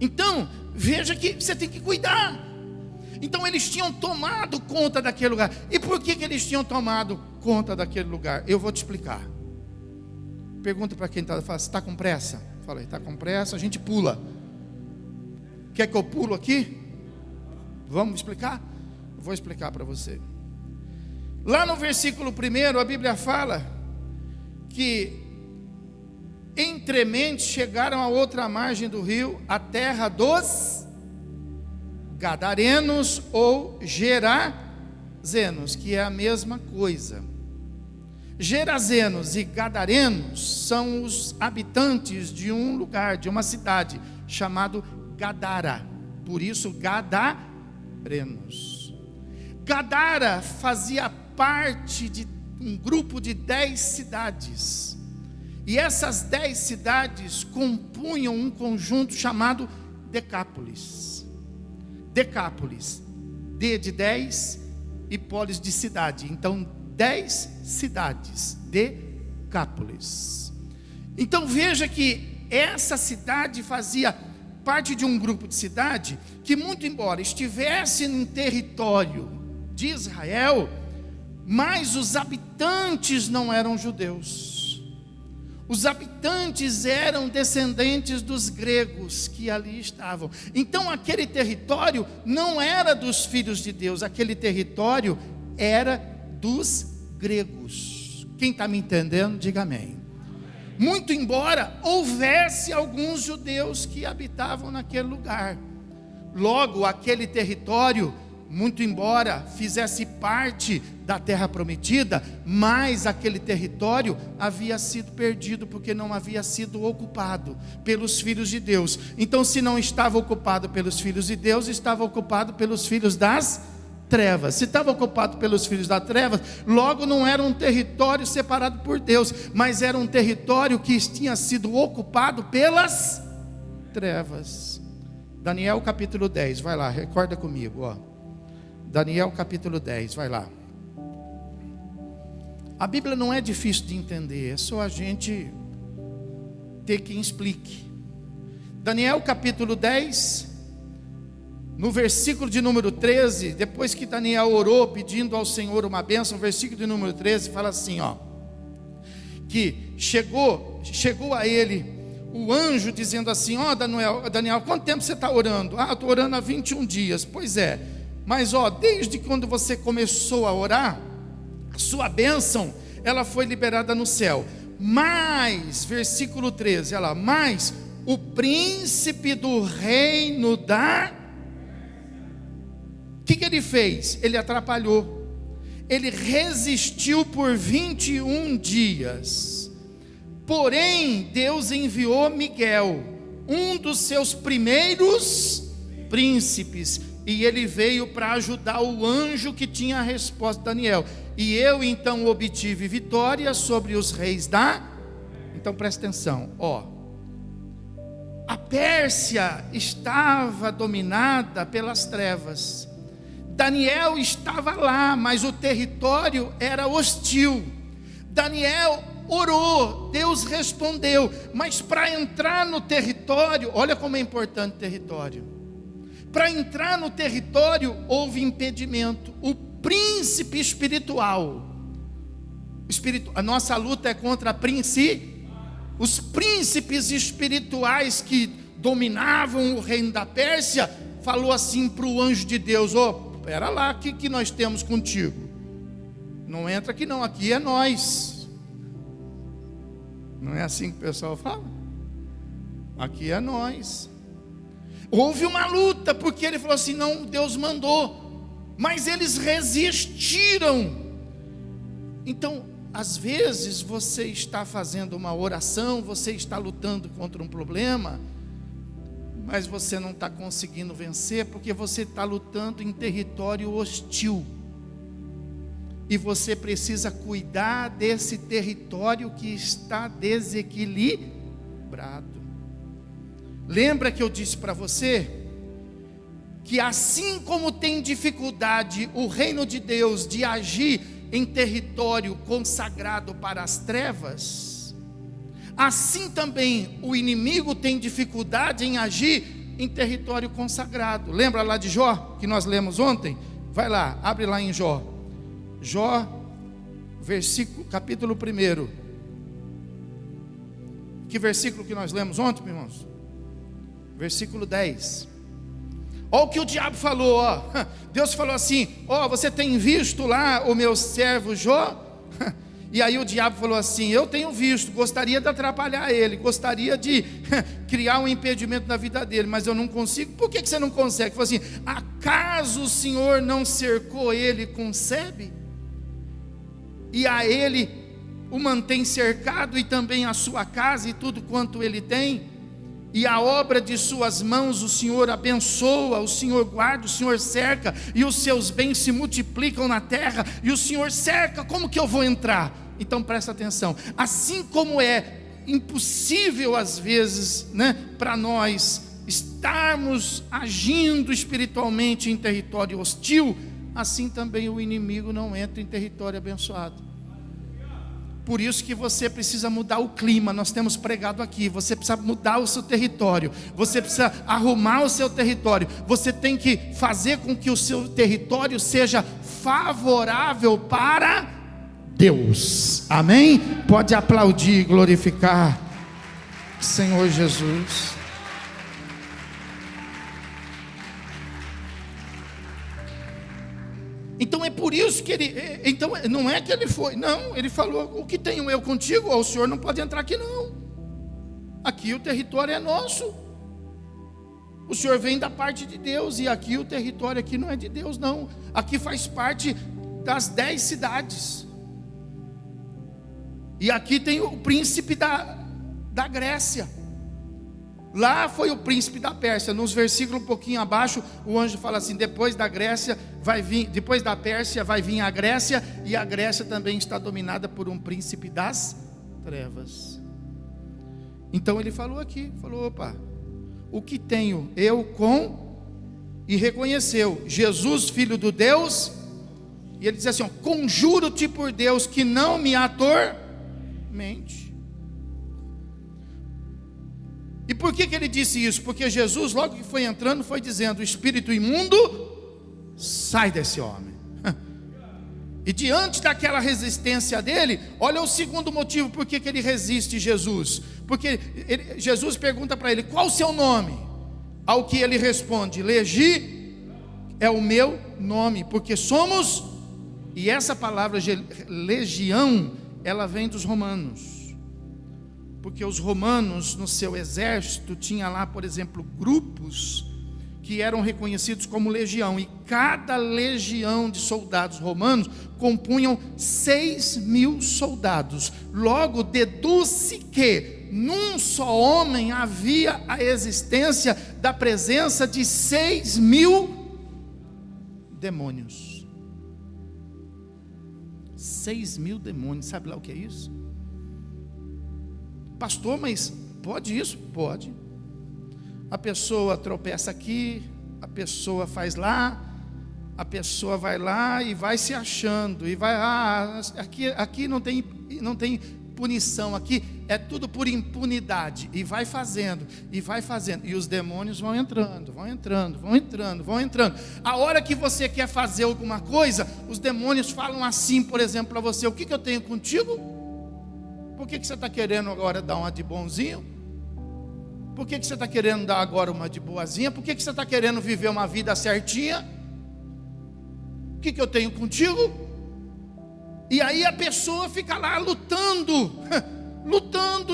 Speaker 3: Então, veja que você tem que cuidar. Então eles tinham tomado conta daquele lugar. E por que eles tinham tomado conta daquele lugar? Eu vou te explicar. Pergunta para quem está falando, você está com pressa? Falei, está com pressa, a gente pula. Quer que eu pulo aqui? Vamos explicar? Vou explicar para você. Lá no versículo 1, a Bíblia fala que entremente chegaram a outra margem do rio, a terra dos Gadarenos ou Gerazenos, que é a mesma coisa. Gerazenos e Gadarenos são os habitantes de um lugar, de uma cidade chamado Gadara, por isso Gadarenos. Gadara fazia parte de um grupo de 10 cidades. E essas 10 cidades compunham um conjunto chamado Decápolis. Decápolis, D de 10 e polis de cidade. Então 10 cidades, Decápolis. Então veja que essa cidade fazia parte de um grupo de cidade que, muito embora estivesse no território de Israel, mas os habitantes não eram judeus. Os habitantes eram descendentes dos gregos que ali estavam. Então aquele território não era dos filhos de Deus, aquele território era dos gregos. Quem está me entendendo, diga amém. Muito embora houvesse alguns judeus que habitavam naquele lugar, logo aquele território, muito embora fizesse parte da terra prometida, mas aquele território havia sido perdido, porque não havia sido ocupado pelos filhos de Deus. Então, se não estava ocupado pelos filhos de Deus, estava ocupado pelos filhos das trevas. Se estava ocupado pelos filhos das trevas, logo não era um território separado por Deus, mas era um território que tinha sido ocupado pelas trevas. Daniel capítulo 10, vai lá, recorda comigo, ó. Daniel capítulo 10, vai lá. A Bíblia não é difícil de entender, é só a gente ter quem explique. Daniel capítulo 10, no versículo de número 13, depois que Daniel orou pedindo ao Senhor uma bênção, o versículo de número 13 fala assim, ó, que chegou a ele o anjo dizendo assim, ó Daniel, quanto tempo você está orando? Ah, eu estou orando há 21 dias, pois é, mas ó, desde quando você começou a orar, a sua bênção, ela foi liberada no céu, mas, versículo 13, olha lá, mas o príncipe do reino da... O que ele fez? Ele atrapalhou, ele resistiu por 21 dias, porém Deus enviou Miguel, um dos seus primeiros príncipes, e ele veio para ajudar o anjo que tinha a resposta de Daniel, e eu então obtive vitória sobre os reis da... Então presta atenção, ó, A Pérsia estava dominada pelas trevas. Daniel estava lá, mas o território era hostil. Daniel orou, Deus respondeu, mas para entrar no território, olha como é importante o território. Para entrar no território houve impedimento. O príncipe espiritual, a nossa luta é contra os príncipes espirituais que dominavam o reino da Pérsia. Falou assim para o anjo de Deus: espera lá, o que nós temos contigo? Não entra aqui não, aqui é nós. Não é assim que o pessoal fala? Aqui é nós. Houve uma luta, porque ele falou assim: não, Deus mandou, mas eles resistiram. Então, às vezes você está fazendo uma oração, você está lutando contra um problema, mas você não está conseguindo vencer, porque você está lutando em território hostil, e você precisa cuidar desse território que está desequilibrado. Lembra que eu disse para você, que assim como tem dificuldade o reino de Deus de agir em território consagrado para as trevas, assim também o inimigo tem dificuldade em agir em território consagrado. Lembra lá de Jó, que nós lemos ontem? Vai lá, abre lá em Jó. Jó, capítulo 1. Que versículo que nós lemos ontem, meus irmãos? Versículo 10. Olha o que o diabo falou, Deus falou assim: você tem visto lá o meu servo Jó? E aí o diabo falou assim: eu tenho visto, gostaria de atrapalhar ele, gostaria de criar um impedimento na vida dele, mas eu não consigo. Por que você não consegue? Falou assim: acaso o Senhor não cercou ele com sebe? E a ele o mantém cercado, e também a sua casa e tudo quanto ele tem? E a obra de suas mãos o Senhor abençoa, o Senhor guarda, o Senhor cerca, e os seus bens se multiplicam na terra, e o Senhor cerca. Como que eu vou entrar? Então presta atenção. Assim como é impossível às vezes, para nós estarmos agindo espiritualmente em território hostil, assim também o inimigo não entra em território abençoado. Por isso que você precisa mudar o clima. Nós temos pregado aqui, você precisa mudar o seu território, você precisa arrumar o seu território, você tem que fazer com que o seu território seja favorável para Deus. Amém? Pode aplaudir e glorificar Senhor Jesus. Então é por isso que ele, então não é que ele foi, não, ele falou: o que tenho eu contigo? O senhor não pode entrar aqui não, aqui o território é nosso, o senhor vem da parte de Deus, e aqui o território aqui não é de Deus não, aqui faz parte das 10 cidades, e aqui tem o príncipe da Grécia, lá foi o príncipe da Pérsia. Nos versículos um pouquinho abaixo, o anjo fala assim: depois da Pérsia vai vir a Grécia, e a Grécia também está dominada por um príncipe das trevas. Então ele falou aqui, opa, o que tenho eu com, e reconheceu Jesus, filho do Deus, e ele diz assim: conjuro-te por Deus que não me atormente. E por que ele disse isso? Porque Jesus, logo que foi entrando, foi dizendo: o espírito imundo, sai desse homem. E diante daquela resistência dele, olha o segundo motivo por que ele resiste Jesus. Porque Jesus pergunta para ele: qual o seu nome? Ao que ele responde: Legi é o meu nome, porque somos. E essa palavra legião, ela vem dos romanos. Porque os romanos, no seu exército, tinha lá, por exemplo, grupos que eram reconhecidos como legião, e cada legião de soldados romanos compunham 6.000 soldados. Logo, deduz-se que num só homem havia a existência da presença de 6.000 demônios. 6.000 demônios, sabe lá o que é isso? Pastor, mas pode isso? Pode. a pessoa tropeça aqui, a pessoa faz lá, a pessoa vai lá e vai se achando, e vai, aqui não tem punição, aqui é tudo por impunidade, e vai fazendo, e os demônios vão entrando. A hora que você quer fazer alguma coisa, os demônios falam assim, por exemplo, para você: o que eu tenho contigo? Por que você está querendo agora dar uma de bonzinho? Por que você está querendo dar agora uma de boazinha? Por que você está querendo viver uma vida certinha? O que eu tenho contigo? E aí a pessoa fica lá lutando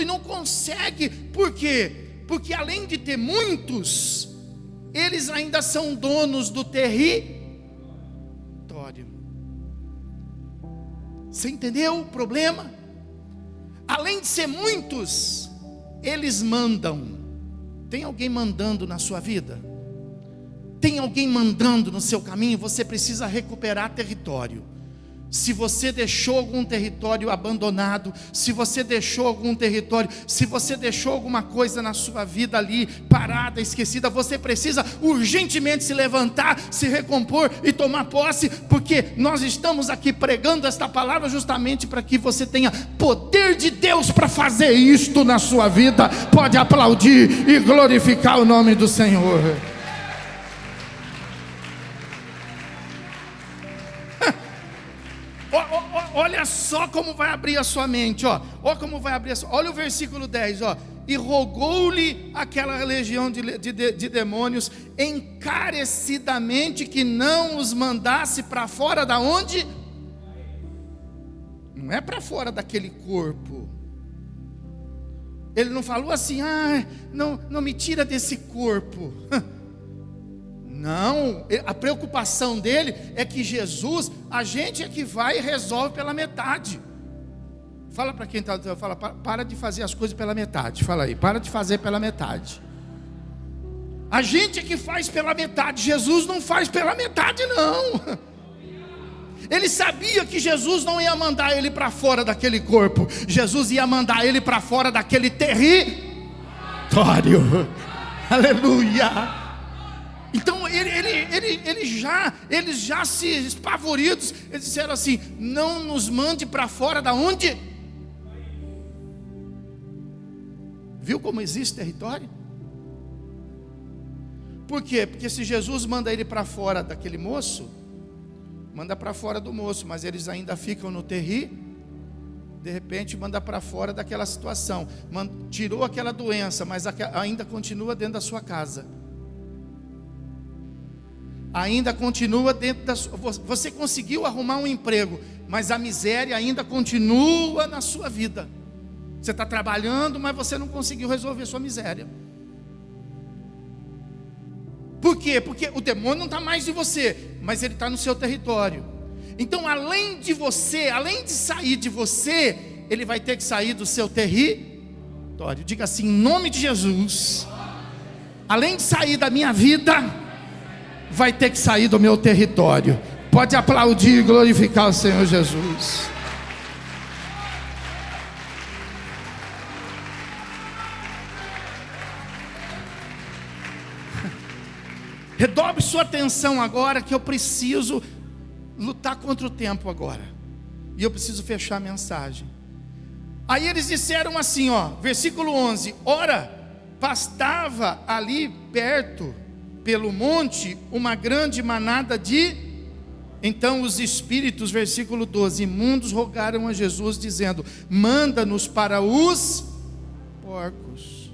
Speaker 3: e não consegue. Por quê? Porque além de ter muitos, eles ainda são donos do território. Você entendeu o problema? Além de ser muitos, eles mandam. Tem alguém mandando na sua vida? Tem alguém mandando no seu caminho? Você precisa recuperar território. Se você deixou algum território abandonado, se você deixou algum território, se você deixou alguma coisa na sua vida ali parada, esquecida, você precisa urgentemente se levantar, se recompor e tomar posse, porque nós estamos aqui pregando esta palavra justamente para que você tenha poder de Deus para fazer isto na sua vida. Pode aplaudir e glorificar o nome do Senhor. Olha só como vai abrir a sua mente, olha como vai abrir olha o versículo 10, e rogou-lhe aquela legião de demônios encarecidamente que não os mandasse para fora da onde? Não é para fora daquele corpo. Ele não falou assim: não me tira desse corpo. Não, a preocupação dele é que Jesus, a gente é que vai e resolve pela metade. Fala para quem está, fala, para de fazer as coisas pela metade. Fala aí, para de fazer pela metade. A gente é que faz pela metade. Jesus não faz pela metade, não. Ele sabia que Jesus não ia mandar ele para fora daquele corpo. Jesus ia mandar ele para fora daquele território. Aleluia. Então eles já se espavoridos, eles disseram assim: não nos mande para fora da onde? Viu como existe território? Por quê? Porque se Jesus manda ele para fora daquele moço, manda para fora do moço, mas eles ainda ficam no território. De repente manda para fora daquela situação, tirou aquela doença, mas ainda continua dentro da sua casa. Ainda continua dentro da sua... Você conseguiu arrumar um emprego, mas a miséria ainda continua na sua vida. Você está trabalhando, mas você não conseguiu resolver sua miséria. Por quê? Porque o demônio não está mais em você, mas ele está no seu território. Então, além de você, além de sair de você, ele vai ter que sair do seu território. Diga assim: em nome de Jesus, além de sair da minha vida, vai ter que sair do meu território. Pode aplaudir e glorificar o Senhor Jesus. Redobre sua atenção agora, que eu preciso lutar contra o tempo agora, e eu preciso fechar a mensagem. Aí eles disseram assim, versículo 11: ora, pastava ali perto pelo monte uma grande manada de... Então os espíritos, versículo 12, imundos rogaram a Jesus dizendo: manda-nos para os porcos,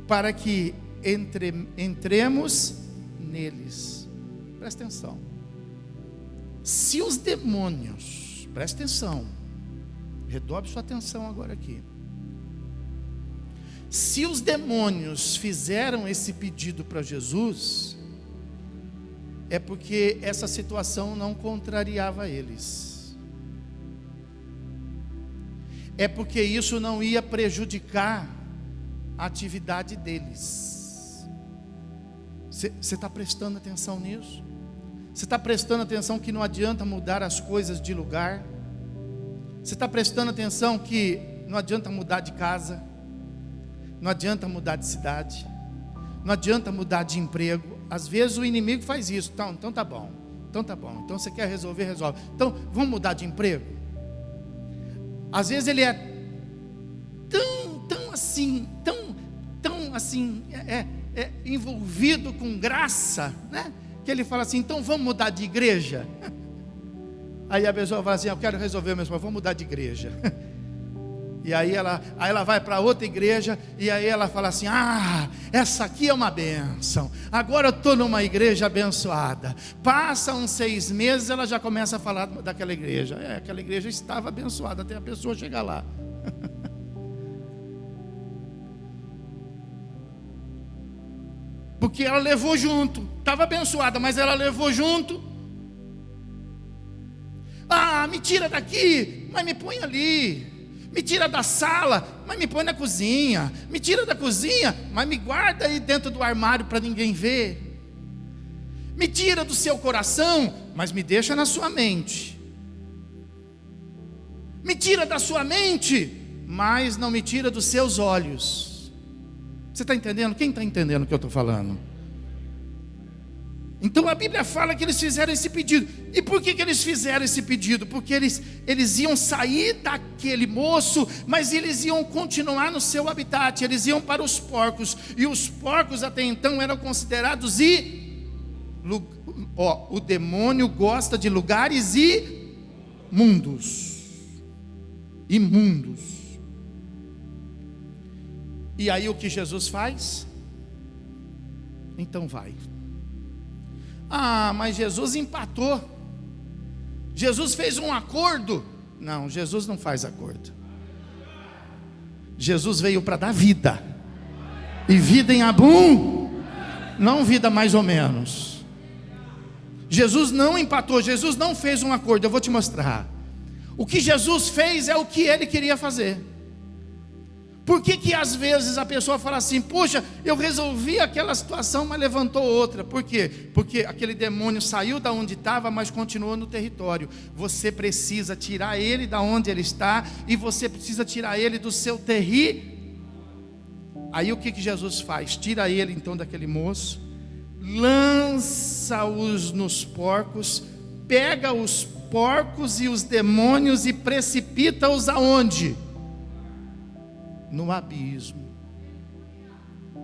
Speaker 3: para que entremos neles. Presta atenção. Se os demônios, presta atenção, redobre sua atenção agora aqui. Se os demônios fizeram esse pedido para Jesus, é porque essa situação não contrariava eles. É porque isso não ia prejudicar a atividade deles. Você está prestando atenção nisso? Você está prestando atenção que não adianta mudar as coisas de lugar? Você está prestando atenção que não adianta mudar de casa? Não adianta mudar de cidade? não adianta mudar de emprego. Às vezes o inimigo faz isso. Então tá bom. Então você quer resolver, resolve. Então vamos mudar de emprego. Às vezes ele é tão assim, envolvido com graça, né? Que ele fala assim, então vamos mudar de igreja. Aí a pessoa fala assim, eu quero resolver o meu problema, vamos mudar de igreja. E aí ela vai para outra igreja, e aí ela fala assim, essa aqui é uma bênção, agora eu estou numa igreja abençoada. Passa uns 6 meses, ela já começa a falar daquela igreja. Aquela igreja estava abençoada, até a pessoa chegar lá. Porque ela levou junto, estava abençoada, mas ela levou junto. Me tira daqui, mas me põe ali. Me tira da sala, mas me põe na cozinha. Me tira da cozinha, mas me guarda aí dentro do armário para ninguém ver. Me tira do seu coração, mas me deixa na sua mente. Me tira da sua mente, mas não me tira dos seus olhos. Você está entendendo? Quem está entendendo o que eu estou falando? Então a Bíblia fala que eles fizeram esse pedido. E por que eles fizeram esse pedido? Porque eles iam sair daquele moço, mas eles iam continuar no seu habitat. Eles iam para os porcos. E os porcos até então eram considerados o demônio gosta de lugares imundos. E aí o que Jesus faz? Então vai. Mas Jesus empatou. Jesus fez um acordo. Não, Jesus não faz acordo. Jesus veio para dar vida. E vida em abundância. Não vida mais ou menos. Jesus não empatou. Jesus não fez um acordo. Eu vou te mostrar. O que Jesus fez é o que ele queria fazer. Por que às vezes a pessoa fala assim, poxa, eu resolvi aquela situação, mas levantou outra? Por quê? Porque aquele demônio saiu da onde estava, mas continuou no território. Você precisa tirar ele da onde ele está, e você precisa tirar ele do seu território. Aí o que Jesus faz? Tira ele então daquele moço, lança-os nos porcos, pega os porcos e os demônios e precipita-os aonde? No abismo.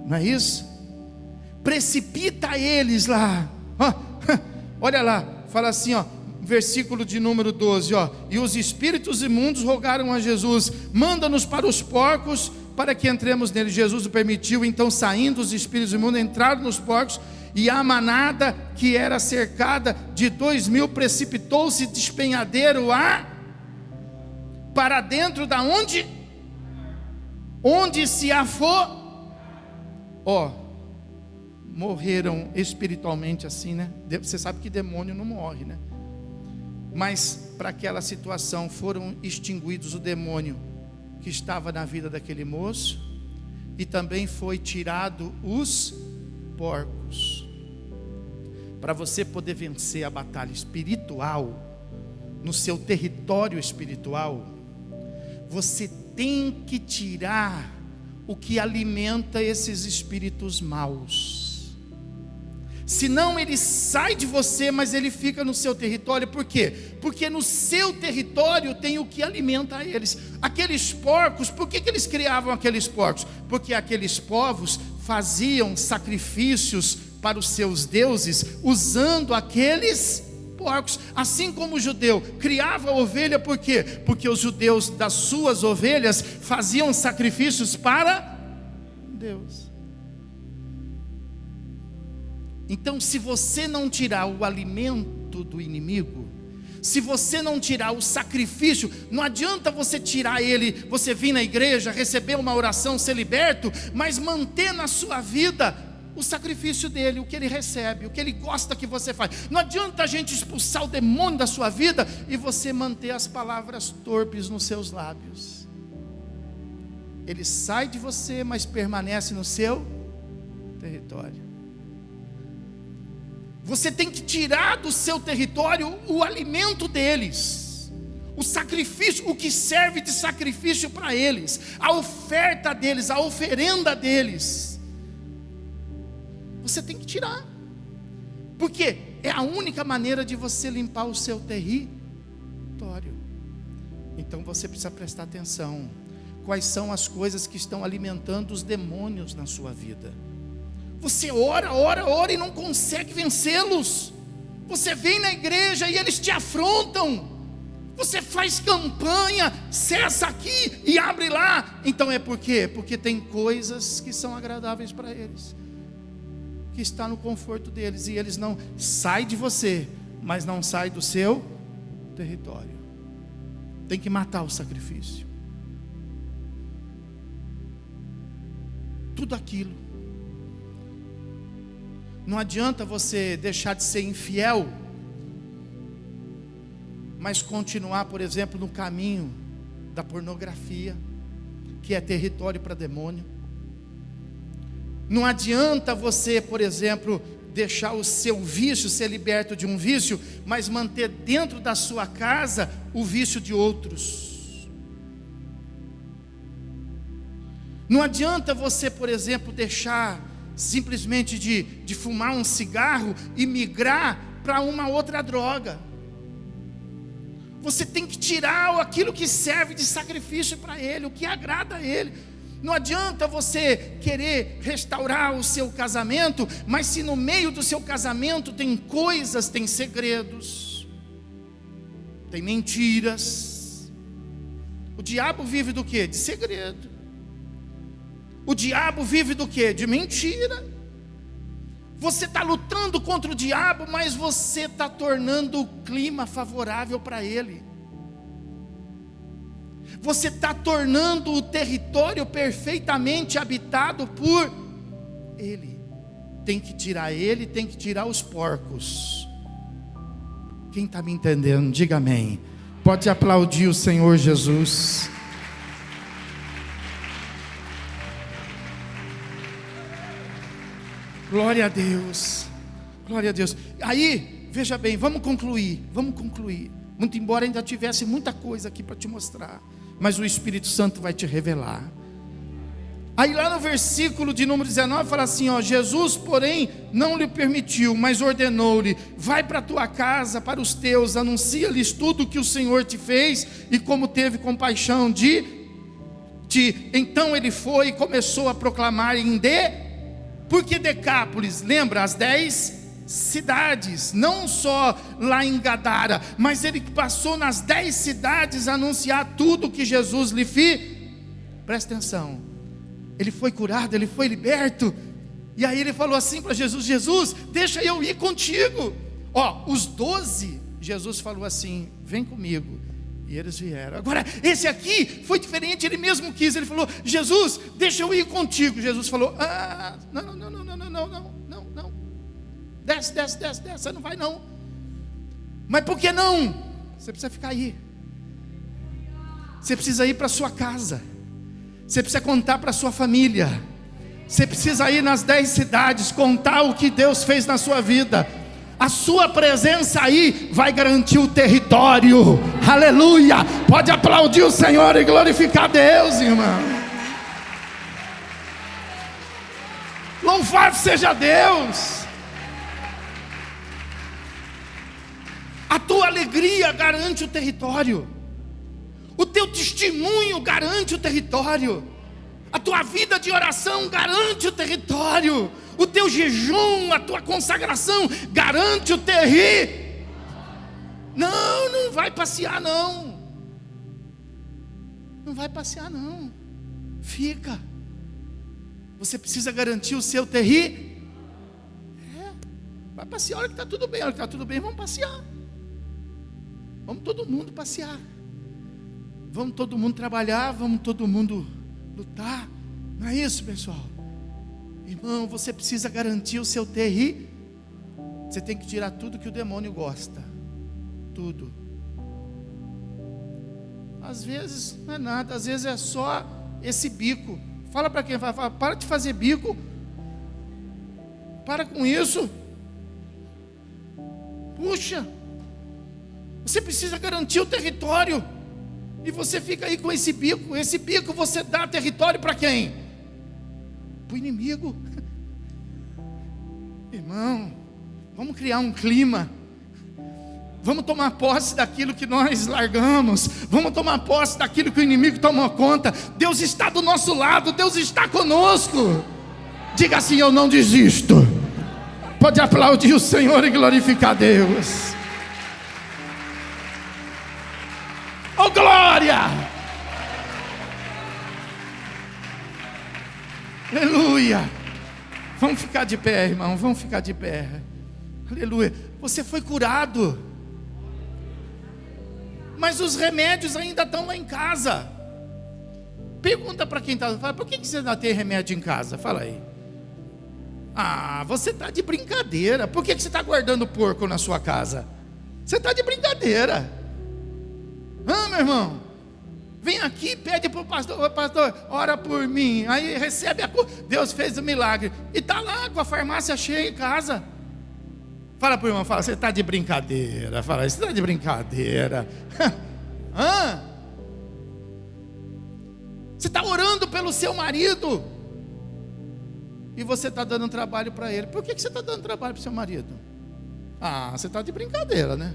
Speaker 3: Não é isso? Precipita eles lá. Olha lá, fala assim, versículo de número 12, e os espíritos imundos rogaram a Jesus, manda-nos para os porcos, para que entremos nele. Jesus o permitiu. Então, saindo os espíritos imundos, entraram nos porcos, e a manada, que era cercada de 2.000, precipitou-se despenhadeiro para dentro da onde se morreram espiritualmente assim, né? Você sabe que demônio não morre, né? Mas para aquela situação foram extinguidos o demônio que estava na vida daquele moço, e também foi tirado os porcos. Para você poder vencer a batalha espiritual no seu território espiritual, você tem que tirar o que alimenta esses espíritos maus. Senão ele sai de você, mas ele fica no seu território. Por quê? Porque no seu território tem o que alimenta eles. Aqueles porcos, por que eles criavam aqueles porcos? Porque aqueles povos faziam sacrifícios para os seus deuses usando aqueles porcos. Assim como o judeu criava ovelha, por quê? Porque os judeus das suas ovelhas faziam sacrifícios para Deus. Então, se você não tirar o alimento do inimigo, se você não tirar o sacrifício, não adianta você tirar ele, você vir na igreja, receber uma oração, ser liberto, mas manter na sua vida o sacrifício dele, o que ele recebe, o que ele gosta que você faz. Não adianta a gente expulsar o demônio da sua vida e você manter as palavras torpes nos seus lábios. Ele sai de você, mas permanece no seu território. Você tem que tirar do seu território o alimento deles, o sacrifício, o que serve de sacrifício para eles, a oferta deles, a oferenda deles. Você tem que tirar. Porque é a única maneira de você limpar o seu território. Então você precisa prestar atenção. Quais são as coisas que estão alimentando os demônios na sua vida? Você ora e não consegue vencê-los. Você vem na igreja e eles te afrontam. Você faz campanha, cessa aqui e abre lá. Então é por quê? Porque tem coisas que são agradáveis para eles, que está no conforto deles, e eles não saem de você, mas não saem do seu território. Tem que matar o sacrifício. Tudo aquilo. Não adianta você deixar de ser infiel, mas continuar, por exemplo, no caminho da pornografia, que é território para demônio. Não adianta você, por exemplo, deixar o seu vício, ser liberto de um vício, mas manter dentro da sua casa o vício de outros. Não adianta você, por exemplo, deixar simplesmente de fumar um cigarro e migrar para uma outra droga. Você tem que tirar aquilo que serve de sacrifício para Ele, o que agrada a Ele. Não adianta você querer restaurar o seu casamento, mas se no meio do seu casamento tem coisas, tem segredos, tem mentiras. O diabo vive do quê? De segredo. O diabo vive do quê? De mentira. Você está lutando contra o diabo, mas você está tornando o clima favorável para ele. Você está tornando o território perfeitamente habitado por ele. Tem que tirar ele, tem que tirar os porcos. Quem está me entendendo, diga amém. Pode aplaudir o Senhor Jesus. Glória a Deus, glória a Deus. Aí, veja bem, vamos concluir. Muito embora ainda tivesse muita coisa aqui para te mostrar, mas o Espírito Santo vai te revelar. Aí lá no versículo de número 19 fala assim, ó: Jesus porém não lhe permitiu, mas ordenou-lhe: vai para a tua casa, para os teus, anuncia-lhes tudo o que o Senhor te fez e como teve compaixão de ti. Então ele foi e começou a proclamar porque Decápolis, lembra, as 10 cidades, não só lá em Gadara, mas ele passou nas 10 cidades a anunciar tudo que Jesus lhe fez. Presta atenção, ele foi curado, ele foi liberto, e aí ele falou assim para Jesus: Jesus, deixa eu ir contigo. Ó, os 12, Jesus falou assim: vem comigo. E eles vieram. Agora, esse aqui foi diferente, ele mesmo quis. Ele falou: Jesus, deixa eu ir contigo. Jesus falou: não. Desce, você não vai não. Mas por que não? Você precisa ficar aí. Você precisa ir para sua casa. Você precisa contar para sua família. Você precisa ir nas 10 cidades, contar o que Deus fez na sua vida. A sua presença aí vai garantir o território. Aleluia. Pode aplaudir o Senhor e glorificar a Deus, irmão. Louvado seja Deus. A tua alegria garante o território. O teu testemunho garante o território. A tua vida de oração garante o território. O teu jejum, a tua consagração garante o território. Não vai passear não. Não vai passear não. Fica. Você precisa garantir o seu território. Vai passear a hora que está tudo bem. A hora que está tudo bem, vamos passear. Vamos todo mundo passear. Vamos todo mundo trabalhar. Vamos todo mundo lutar. Não é isso, pessoal? Irmão, você precisa garantir o seu território. Você tem que tirar tudo que o demônio gosta. Tudo. Às vezes não é nada, às vezes é só esse bico. Fala para quem vai falar: para de fazer bico. Para com isso. Puxa, você precisa garantir o território. E você fica aí com esse bico. Esse bico você dá território para quem? Para o inimigo. Irmão, vamos criar um clima. Vamos tomar posse daquilo que nós largamos. Vamos tomar posse daquilo que o inimigo tomou conta. Deus está do nosso lado, Deus está conosco. Diga assim: eu não desisto. Pode aplaudir o Senhor e glorificar Deus. Oh, glória! Aleluia! Vamos ficar de pé, irmão, vamos ficar de pé. Aleluia! Você foi curado, mas os remédios ainda estão lá em casa. Pergunta para quem está, por que você ainda tem remédio em casa? Fala aí. Ah, você está de brincadeira. Por que você está guardando porco na sua casa? Você está de brincadeira. Ah, meu irmão, vem aqui, pede para o pastor: pastor, ora por mim. Aí recebe a cura. Deus fez o milagre e está lá com a farmácia cheia em casa. Fala para o irmão, fala: você está de brincadeira. Fala: você está de brincadeira. Ah, você está orando pelo seu marido e você está dando trabalho para ele. Por que você está dando trabalho para o seu marido? Ah, você está de brincadeira, né?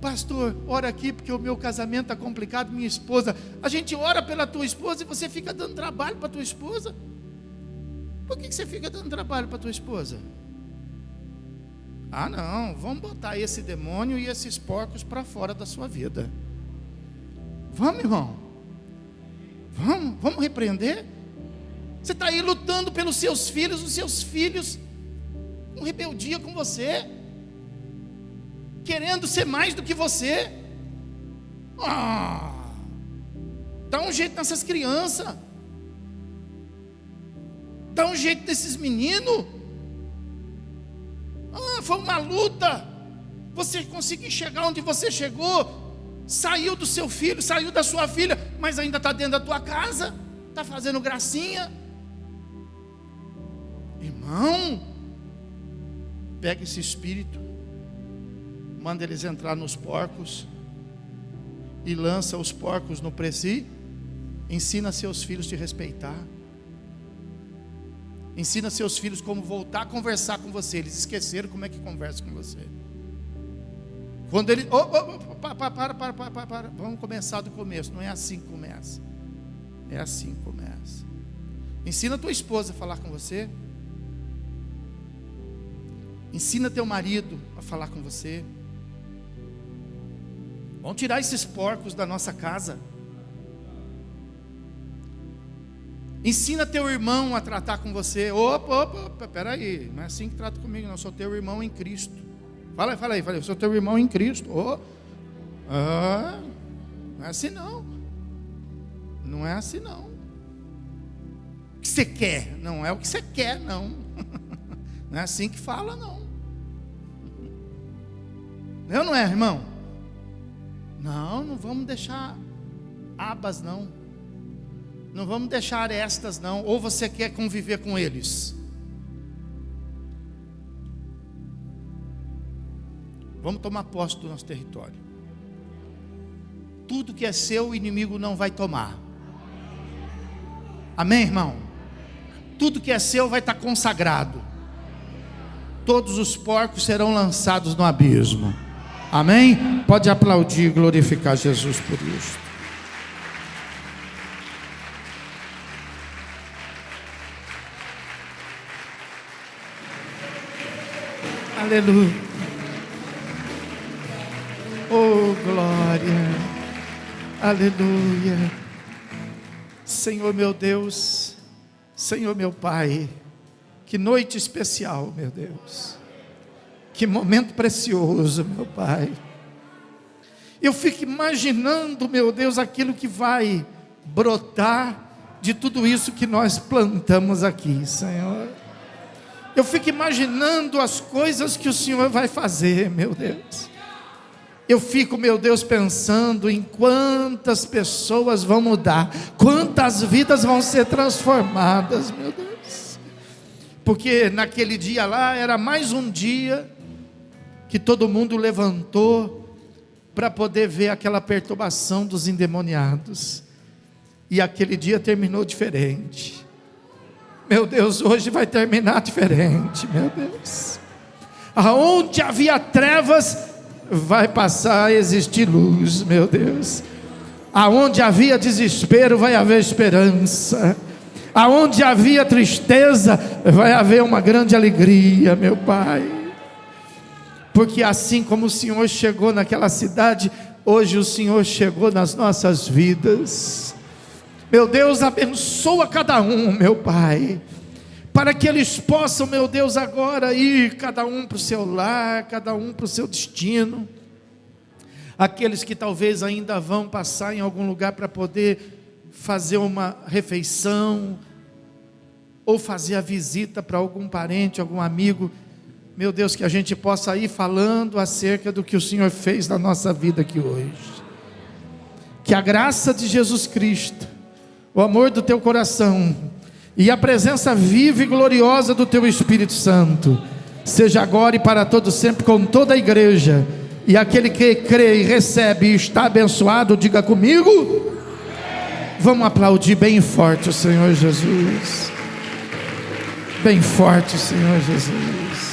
Speaker 3: Pastor, ora aqui porque o meu casamento está complicado, minha esposa. A gente ora pela tua esposa e você fica dando trabalho para a tua esposa. Por que você fica dando trabalho para a tua esposa? Ah, não, vamos botar esse demônio e esses porcos para fora da sua vida. Vamos, irmão. Vamos repreender. Você está aí lutando pelos seus filhos, os seus filhos com rebeldia com você, querendo ser mais do que você. Dá um jeito nessas crianças. Dá um jeito nesses meninos. Foi uma luta. Você conseguiu chegar onde você chegou. Saiu do seu filho, saiu da sua filha, mas ainda está dentro da tua casa. Está fazendo gracinha. Irmão, pega esse espírito, manda eles entrar nos porcos e lança os porcos no preci. Ensina seus filhos a te respeitar. Ensina seus filhos como voltar a conversar com você. Eles esqueceram como é que conversa com você. Quando ele... para. Vamos começar do começo. Não é assim que começa. É assim que começa. Ensina a tua esposa a falar com você. Ensina teu marido a falar com você. Vamos tirar esses porcos da nossa casa. Ensina teu irmão a tratar com você. Opa, peraí, não é assim que trata comigo, não. Eu sou teu irmão em Cristo. Fala aí, eu sou teu irmão em Cristo. Não é assim não. Não é assim não. O que você quer? Não é o que você quer, não. Não é assim que fala, não. Não é, irmão? Não vamos deixar abas, não. Não vamos deixar arestas, não. Ou você quer conviver com eles? Vamos tomar posse do nosso território. Tudo que é seu, o inimigo não vai tomar. Amém, irmão? Tudo que é seu vai estar consagrado. Todos os porcos serão lançados no abismo. Amém? Pode aplaudir e glorificar Jesus por isso. Aleluia. Oh, glória. Aleluia. Senhor meu Deus, Senhor meu Pai, que noite especial, meu Deus. Que momento precioso, meu Pai. Eu fico imaginando, meu Deus, aquilo que vai brotar de tudo isso que nós plantamos aqui, Senhor. Eu fico imaginando as coisas que o Senhor vai fazer, meu Deus. Eu fico, meu Deus, pensando em quantas pessoas vão mudar, quantas vidas vão ser transformadas, meu Deus. Porque naquele dia lá era mais um dia que todo mundo levantou para poder ver aquela perturbação dos endemoniados. E aquele dia terminou diferente. Meu Deus, hoje vai terminar diferente, meu Deus. Aonde havia trevas, vai passar a existir luz, meu Deus. Aonde havia desespero, vai haver esperança. Aonde havia tristeza, vai haver uma grande alegria, meu Pai. Porque assim como o Senhor chegou naquela cidade, hoje o Senhor chegou nas nossas vidas. Meu Deus, abençoa cada um, meu Pai, para que eles possam, meu Deus, agora ir cada um para o seu lar, cada um para o seu destino. Aqueles que talvez ainda vão passar em algum lugar para poder fazer uma refeição, ou fazer a visita para algum parente, algum amigo. Meu Deus, que a gente possa ir falando acerca do que o Senhor fez na nossa vida aqui hoje. Que a graça de Jesus Cristo, o amor do teu coração e a presença viva e gloriosa do teu Espírito Santo seja agora e para todo sempre com toda a igreja. E aquele que crê e recebe e está abençoado, diga comigo. Vamos aplaudir bem forte o Senhor Jesus. Bem forte o Senhor Jesus.